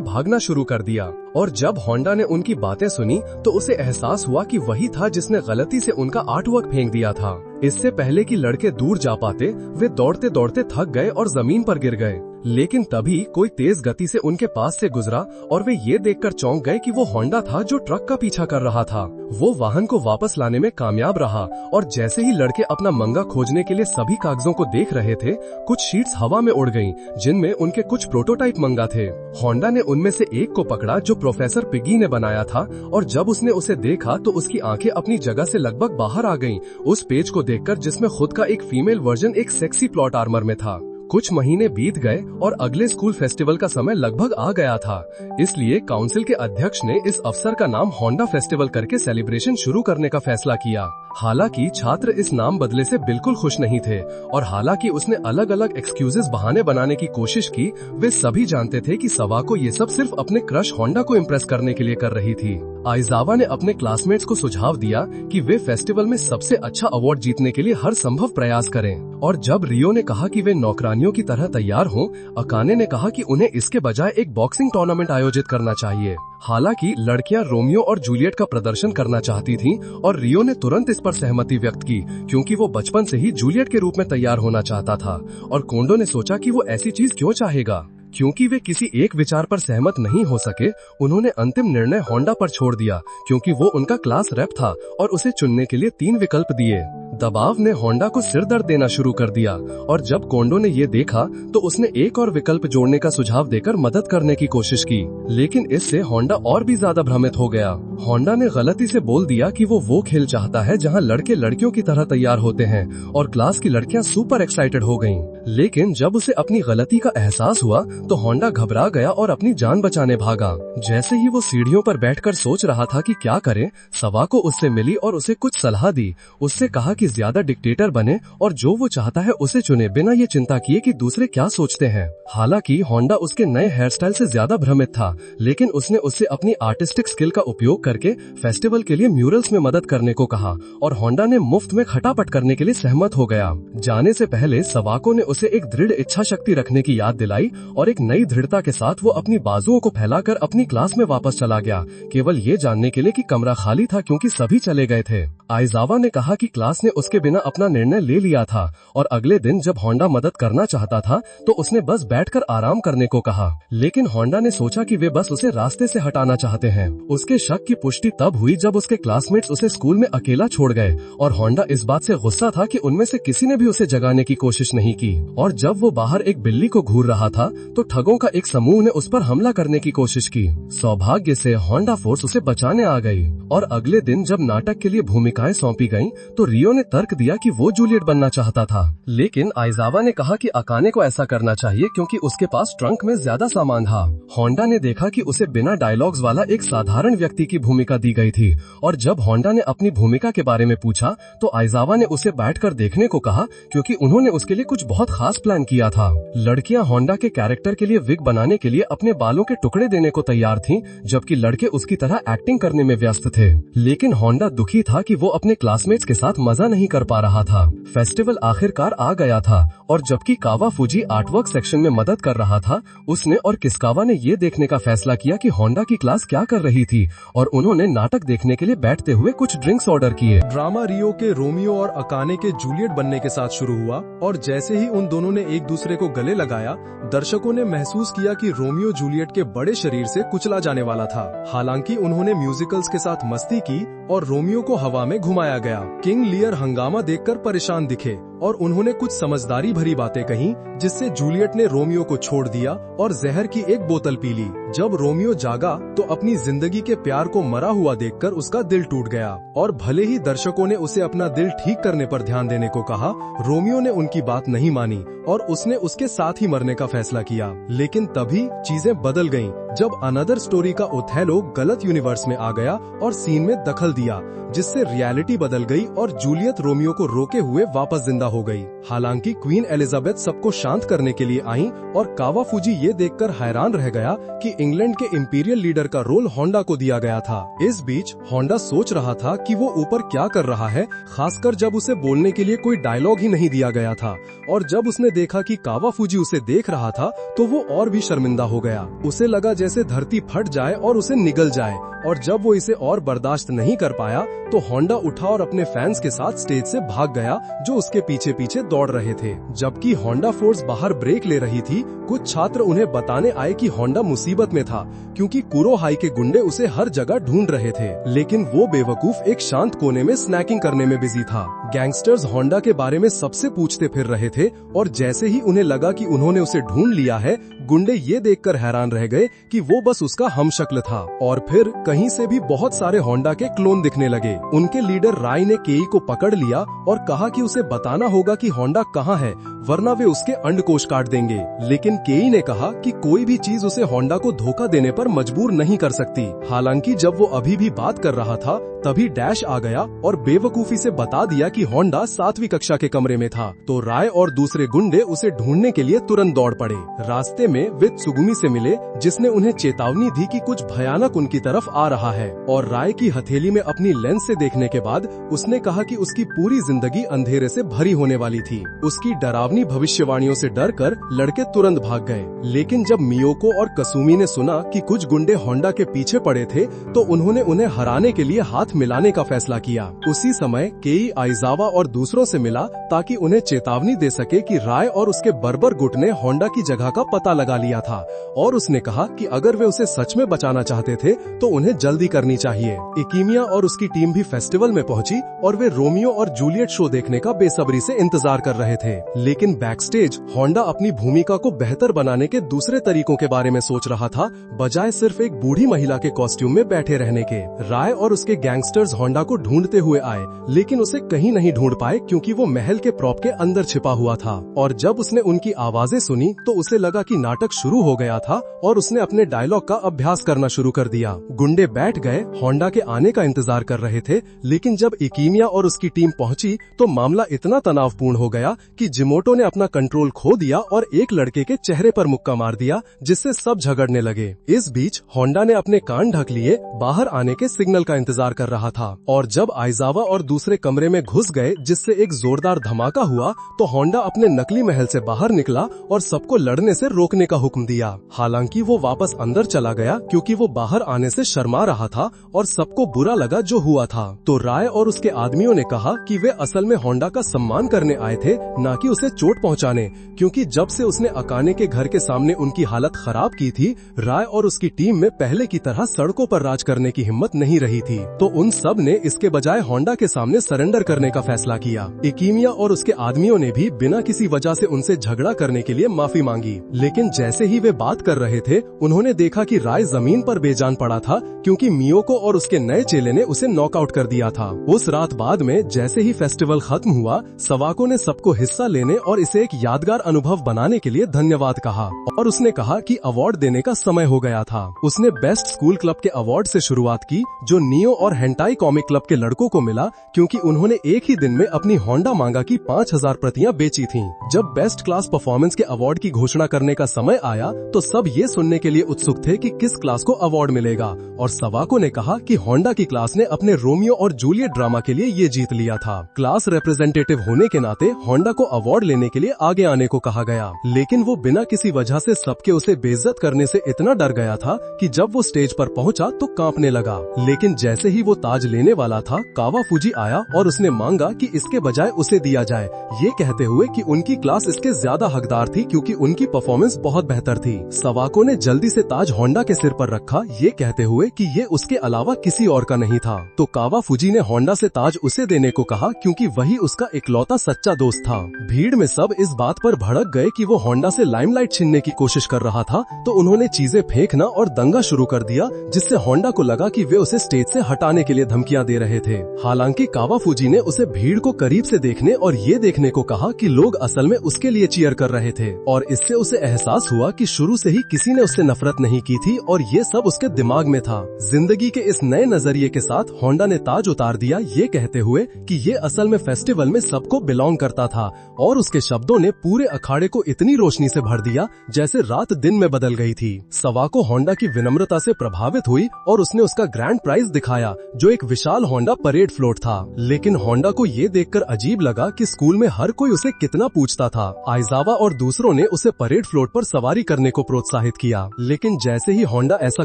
भागना शुरू कर दिया। और जब होंडा ने उनकी बातें सुनी तो उसे एहसास हुआ कि वही था जिसने गलती से उनका आर्टवर्क फेंक दिया था। इससे पहले कि लड़के दूर जा पाते, वे दौड़ते दौड़ते थक गए और जमीन पर गिर गए। लेकिन तभी कोई तेज गति से उनके पास से गुजरा और वे ये देखकर चौंक गए कि वो होंडा था जो ट्रक का पीछा कर रहा था। वो वाहन को वापस लाने में कामयाब रहा और जैसे ही लड़के अपना मंगा खोजने के लिए सभी कागजों को देख रहे थे, कुछ शीट्स हवा में उड़ गईं, जिनमें उनके कुछ प्रोटोटाइप मंगा थे। होंडा ने उनमें से एक को पकड़ा जो प्रोफेसर पिगी ने बनाया था, और जब उसने उसे देखा तो उसकी आंखें अपनी जगह से लगभग बाहर आ गईं, उस पेज को देखकर जिसमें खुद का एक फीमेल वर्जन एक सेक्सी प्लॉट आर्मर में था। कुछ महीने बीत गए और अगले स्कूल फेस्टिवल का समय लगभग आ गया था, इसलिए काउंसिल के अध्यक्ष ने इस अवसर का नाम होंडा फेस्टिवल करके सेलिब्रेशन शुरू करने का फैसला किया। हालांकि छात्र इस नाम बदले से बिल्कुल खुश नहीं थे और हालांकि उसने अलग अलग एक्सक्यूजेस बहाने बनाने की कोशिश की, वे सभी जानते थे कि सवाको ये सब सिर्फ अपने क्रश होंडा को इम्प्रेस करने के लिए कर रही थी। आइजावा ने अपने क्लासमेट्स को सुझाव दिया कि वे फेस्टिवल में सबसे अच्छा अवार्ड जीतने के लिए हर संभव प्रयास करें, और जब रियो ने कहा कि वे नौकरानियों की तरह तैयार हों, अकाने ने कहा कि उन्हें इसके बजाय एक बॉक्सिंग टूर्नामेंट आयोजित करना चाहिए। हालांकि लड़कियां रोमियो और जूलियट का प्रदर्शन करना चाहती थीं और रियो ने तुरंत इस पर सहमति व्यक्त की, क्योंकि वो बचपन से ही जूलियट के रूप में तैयार होना चाहता था और कोंडो ने सोचा कि वो ऐसी चीज क्यों चाहेगा। क्योंकि वे किसी एक विचार पर सहमत नहीं हो सके, उन्होंने अंतिम निर्णय होंडा पर छोड़ दिया, क्योंकि वो उनका क्लास रेप था और उसे चुनने के लिए 3 विकल्प दिए। दबाव ने होंडा को सिर दर्द देना शुरू कर दिया और जब कोंडो ने ये देखा तो उसने एक और विकल्प जोड़ने का सुझाव देकर मदद करने की कोशिश की, लेकिन इससे होंडा और भी ज्यादा भ्रमित हो गया। होंडा ने गलती से बोल दिया कि वो खेल चाहता है जहां लड़के लड़कियों की तरह तैयार होते हैं और क्लास की लड़कियां सुपर एक्साइटेड हो गयीं। लेकिन जब उसे अपनी गलती का एहसास हुआ तो होंडा घबरा गया और अपनी जान बचाने भागा। जैसे ही वो सीढ़ियों पर बैठकर सोच रहा था कि क्या करे, सवाको उससे मिली और उसे कुछ सलाह दी। उससे कहा कि ज्यादा डिक्टेटर बने और जो वो चाहता है उसे चुने, बिना ये चिंता किए कि दूसरे क्या सोचते हैं। हालांकि होंडा उसके नए हेयर स्टाइल से ज्यादा भ्रमित था, लेकिन उसने उससे अपनी आर्टिस्टिक स्किल का उपयोग करके फेस्टिवल के लिए म्यूरल्स में मदद करने को कहा और होंडा ने मुफ्त में खटापट करने के लिए सहमत हो गया। जाने से पहले सवाको ने उसे एक दृढ़ इच्छा शक्ति रखने की याद दिलाई और एक नई दृढ़ता के साथ वो अपनी बाजुओं को फैलाकर अपनी क्लास में वापस चला गया, केवल ये जानने के लिए कि कमरा खाली था क्योंकि सभी चले गए थे। आइजावा ने कहा कि क्लास ने उसके बिना अपना निर्णय ले लिया था और अगले दिन जब होंडा मदद करना चाहता था तो उसने बस बैठकर आराम करने को कहा, लेकिन होंडा ने सोचा कि वे बस उसे रास्ते से हटाना चाहते हैं। उसके शक की पुष्टि तब हुई जब उसके क्लासमेट्स उसे स्कूल में अकेला छोड़ गए और होंडा इस बात से गुस्सा था कि उनमें से किसी ने भी उसे जगाने की कोशिश नहीं की। और जब वो बाहर एक बिल्ली को घूर रहा था तो ठगों का एक समूह ने उस पर हमला करने की कोशिश की। सौभाग्य से होंडा फोर्स उसे बचाने आ गई और अगले दिन जब नाटक के लिए भूमिकाएं सौंपी गईं, तो रियो ने तर्क दिया कि वो जूलियट बनना चाहता था, लेकिन आइजावा ने कहा कि अकाने को ऐसा करना चाहिए क्योंकि उसके पास ट्रंक में ज्यादा सामान था। होंडा ने देखा कि उसे बिना डायलॉग्स वाला एक साधारण व्यक्ति की भूमिका दी गई थी और जब होंडा ने अपनी भूमिका के बारे में पूछा तो आइजावा ने उसे बैठकर देखने को कहा, क्योंकि उन्होंने उसके लिए कुछ बहुत खास प्लान किया था। लड़कियां होंडा के कैरेक्टर के लिए विग बनाने के लिए अपने बालों के टुकड़े देने को तैयार थीं, जबकि लड़के उसकी तरह एक्टिंग करने में व्यस्त थे। लेकिन होंडा दुखी था कि वो अपने क्लासमेट्स के साथ मजा नहीं कर पा रहा था। फेस्टिवल आखिरकार आ गया था और जबकि कावाफूजी आर्टवर्क सेक्शन में मदद कर रहा था, उसने और किस्कावा ने ये देखने का फैसला किया कि होंडा की क्लास क्या कर रही थी और उन्होंने नाटक देखने के लिए बैठते हुए कुछ ड्रिंक्स ऑर्डर किए। ड्रामा रियो के रोमियो और अकाने के जूलियट बनने के साथ शुरू हुआ और जैसे ही उन दोनों ने एक दूसरे को गले लगाया, दर्शकों ने महसूस किया कि रोमियो जूलियट के बड़े शरीर से कुचला जाने वाला था। हालांकि उन्होंने म्यूजिकल्स के साथ मस्ती की और रोमियो को हवा में घुमाया गया। किंग लियर हंगामा देखकर परेशान दिखे और उन्होंने कुछ समझदारी भरी बातें कहीं, जिससे जूलियट ने रोमियो को छोड़ दिया और जहर की एक बोतल पी ली। जब रोमियो जागा तो अपनी जिंदगी के प्यार को मरा हुआ देखकर उसका दिल टूट गया और भले ही दर्शकों ने उसे अपना दिल ठीक करने पर ध्यान देने को कहा, रोमियो ने उनकी बात नहीं मानी और उसने उसके साथ ही मरने का फैसला किया। लेकिन तभी चीजें बदल गईं जब अनदर स्टोरी का ओथेलो गलत यूनिवर्स में आ गया और सीन में दखल दिया, जिससे रियलिटी बदल गई और जूलियट रोमियो को रोके हुए वापस जिंदा हो गई। हालांकि क्वीन एलिजाबेथ सबको शांत करने के लिए आईं और कावाफूजी ये देखकर हैरान रह गया कि इंग्लैंड के इंपीरियल लीडर का रोल होंडा को दिया गया था। इस बीच होंडा सोच रहा था कि वो ऊपर क्या कर रहा है, खासकर जब उसे बोलने के लिए कोई डायलॉग ही नहीं दिया गया था। और जब उसने देखा कि कावाफूजी उसे देख रहा था तो वो और भी शर्मिंदा हो गया। उसे लगा जैसे धरती फट जाए और उसे निगल जाए, और जब वो इसे और बर्दाश्त नहीं कर पाया तो होंडा उठा और अपने फैंस के साथ स्टेज से भाग गया, जो उसके पीछे पीछे दौड़ रहे थे। जबकि होंडा फोर्स बाहर ब्रेक ले रही थी, कुछ छात्र उन्हें बताने आए कि होंडा मुसीबत में था, क्योंकि कुरोहाई के गुंडे उसे हर जगह ढूंढ रहे थे। लेकिन वो बेवकूफ एक शांत कोने में स्नैकिंग करने में बिजी था। गैंगस्टर्स होंडा के बारे में सबसे पूछते फिर रहे थे और जैसे ही उन्हें लगा कि उन्होंने उसे ढूंढ लिया है, गुंडे ये देखकर हैरान रह गए कि वो बस उसका हमशक्ल था। और फिर कहीं से भी बहुत सारे होंडा के क्लोन दिखने लगे। उनके लीडर राय ने केई को पकड़ लिया और कहा कि उसे बताना होगा कि होंडा कहाँ है। वरना वे उसके अंडकोश काट देंगे। लेकिन केई ने कहा कि कोई भी चीज उसे होंडा को धोखा देने पर मजबूर नहीं कर सकती। हालांकि जब वो अभी भी बात कर रहा था तभी डैश आ गया और बेवकूफी से बता दिया कि होंडा 7वीं कक्षा के कमरे में था। तो राय और दूसरे गुंडे उसे ढूंढने के लिए तुरंत दौड़ पड़े। रास्ते में वे त्सुगुमी से मिले, जिसने उन्हें चेतावनी दी कि कुछ भयानक उनकी तरफ आ रहा है। और राय की हथेली में अपनी लेंस से देखने के बाद उसने कहा कि उसकी पूरी जिंदगी अंधेरे से भरी होने वाली थी। उसकी डरावनी भविष्यवाणियों से डरकर लड़के तुरंत भाग गए। लेकिन जब मियोको और कसुमी ने सुना कि कुछ गुंडे होंडा के पीछे पड़े थे तो उन्होंने उन्हें हराने के लिए हाथ मिलाने का फैसला किया। उसी समय केई आइजावा और दूसरों से मिला ताकि उन्हें चेतावनी दे सके कि राय और उसके बर्बर गुट ने होंडा की जगह का पता लगा लिया था। और उसने कहा कि अगर वे उसे सच में बचाना चाहते थे तो उन्हें जल्दी करनी चाहिए। इकीमिया और उसकी टीम भी फेस्टिवल में पहुंची और वे रोमियो और जूलियट शो देखने का बेसब्री से इंतजार कर रहे थे। लेकिन बैकस्टेज होंडा अपनी भूमिका को बेहतर बनाने के दूसरे तरीकों के बारे में सोच रहा था, बजाय सिर्फ एक बूढ़ी महिला के कॉस्ट्यूम में बैठे रहने के। राय और उसके गैंगस्टर्स होंडा को ढूंढते हुए आए, लेकिन उसे कहीं नहीं ढूंढ पाए क्योंकि वो महल के प्रॉप के अंदर छिपा हुआ था। और जब उसने उनकी आवाजें सुनी तो उसे लगा कि नाटक शुरू हो गया था और उसने अपने डायलॉग का अभ्यास करना शुरू कर दिया। गुंडे बैठ गए, होंडा के आने का इंतजार कर रहे थे। लेकिन जब इकीमिया और उसकी टीम पहुंची तो मामला इतना तनावपूर्ण हो गया कि जिमोटो ने अपना कंट्रोल खो दिया और एक लड़के के चेहरे पर मुक्का मार दिया, जिससे सब झगड़ने लगे। इस बीच होंडा ने अपने कान ढक लिए बाहर आने के सिग्नल का इंतजार कर रहा था। और जब आइजावा और दूसरे कमरे में घुस गए जिससे एक जोरदार धमाका हुआ तो होंडा अपने नकली महल से बाहर निकला और सबको लड़ने से रोकने का हुक्म दिया। हालांकि वो वापस अंदर चला गया क्योंकि वो बाहर आने से शर्मा रहा था और सबको बुरा लगा जो हुआ था। तो राय और उसके आदमियों ने कहा कि वे असल में होंडा का सम्मान करने आए थे, न कि उसे चोट पहुंचाने, क्योंकि जब से उसने अकाने के घर के सामने उनकी हालत खराब की थी, राय और उसकी टीम में पहले की तरह सड़कों पर राज करने की हिम्मत नहीं रही थी। तो उन सब ने इसके बजाय होंडा के सामने सरेंडर करने का फैसला किया। इकीमिया और उसके आदमियों ने भी बिना किसी वजह से उनसे झगड़ा करने के लिए माफी मांगी। लेकिन जैसे ही वे बात कर रहे थे उन्होंने देखा कि राय जमीन पर बेजान पड़ा था क्योंकि मियोको और उसके नए चेले ने उसे नॉकआउट कर दिया था। उस रात बाद में जैसे ही फेस्टिवल खत्म हुआ, सवाको ने सबको हिस्सा लेने और इसे एक यादगार अनुभव बनाने के लिए धन्यवाद कहा और उसने कहा कि अवार्ड देने का समय हो गया था। उसने बेस्ट स्कूल क्लब के अवार्ड से शुरुआत की जो नियो और हेंटाई कॉमिक क्लब के लड़कों को मिला क्योंकि उन्होंने एक ही दिन में अपनी होंडा मांगा की 5000 प्रतियां बेची थीं। जब बेस्ट क्लास परफॉर्मेंस के अवार्ड की घोषणा करने का समय आया तो सब ये सुनने के लिए उत्सुक थे कि किस क्लास को अवार्ड मिलेगा और सवाको ने कहा कि होंडा की क्लास ने अपने रोमियो और जूलियट ड्रामा के लिए ये जीत लिया था। क्लास रिप्रेजेंटेटिव होने के नाते होंडा को अवार्ड लेने के लिए आगे आने को कहा गया, लेकिन वो बिना किसी वजह से सबके उसे बेइज्जत करने से इतना डर गया था कि जब वो स्टेज पर पहुंचा तो कांपने लगा। लेकिन जैसे ही वो ताज लेने वाला था, कावाफूजी आया और उसने मांगा कि इसके बजाय उसे दिया जाए, ये कहते हुए कि उनकी क्लास इसके ज्यादा हकदार थी क्योंकि उनकी परफॉर्मेंस बहुत बेहतर थी। सवाको ने जल्दी से ताज होंडा के सिर पर रखा, ये कहते हुए कि ये उसके अलावा किसी और का नहीं था। तो कावाफूजी ने होंडा से ताज उसे देने को कहा क्योंकि वही उसका इकलौता सच्चा दोस्त था। भीड़ में सब इस बात पर भड़क गए कि वो होंडा से लाइमलाइट छीनने की कोशिश कर रहा था, तो उन्होंने चीजें फेंकना और दंगा शुरू कर दिया, जिससे होंडा को लगा कि वे उसे स्टेज से हटाने के लिए धमकियां दे रहे थे। हालांकि कावाफूजी ने उसे भीड़ को करीब से देखने और ये देखने को कहा कि लोग असल में उसके लिए चीयर कर रहे थे और इससे उसे एहसास हुआ कि शुरू से ही किसी ने उससे नफरत नहीं की थी और ये सब उसके दिमाग में था। जिंदगी के इस नए नजरिए के साथ होंडा ने ताज उतार दिया, ये कहते हुए कि ये असल में फेस्टिवल में सबको बिलोंग करता था और उसके शब्दों ने पूरे अखाड़े को इतनी रोशनी से भर दिया जैसे रात दिन में बदल गई थी। सवाको होंडा की विनम्रता से प्रभावित हुई और उसने उसका ग्रैंड प्राइज दिखाया जो एक विशाल होंडा परेड फ्लोट था। लेकिन होंडा को ये देखकर अजीब लगा कि स्कूल में हर कोई उसे कितना पूछता था। आइजावा और दूसरों ने उसे परेड फ्लोट पर सवारी करने को प्रोत्साहित किया, लेकिन जैसे ही होंडा ऐसा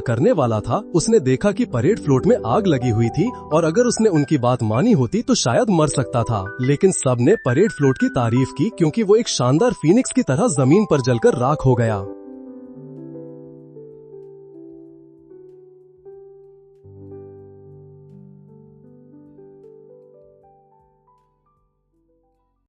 करने वाला था उसने देखा कि परेड फ्लोट में आग लगी हुई थी और अगर उसने उनकी बात मानी होती तो शायद मर सकता था। लेकिन सबने परेड फ्लोट की तारीफ की क्योंकि वो एक शानदार फीनिक्स की तरह जमीन पर जलकर राख हो गया।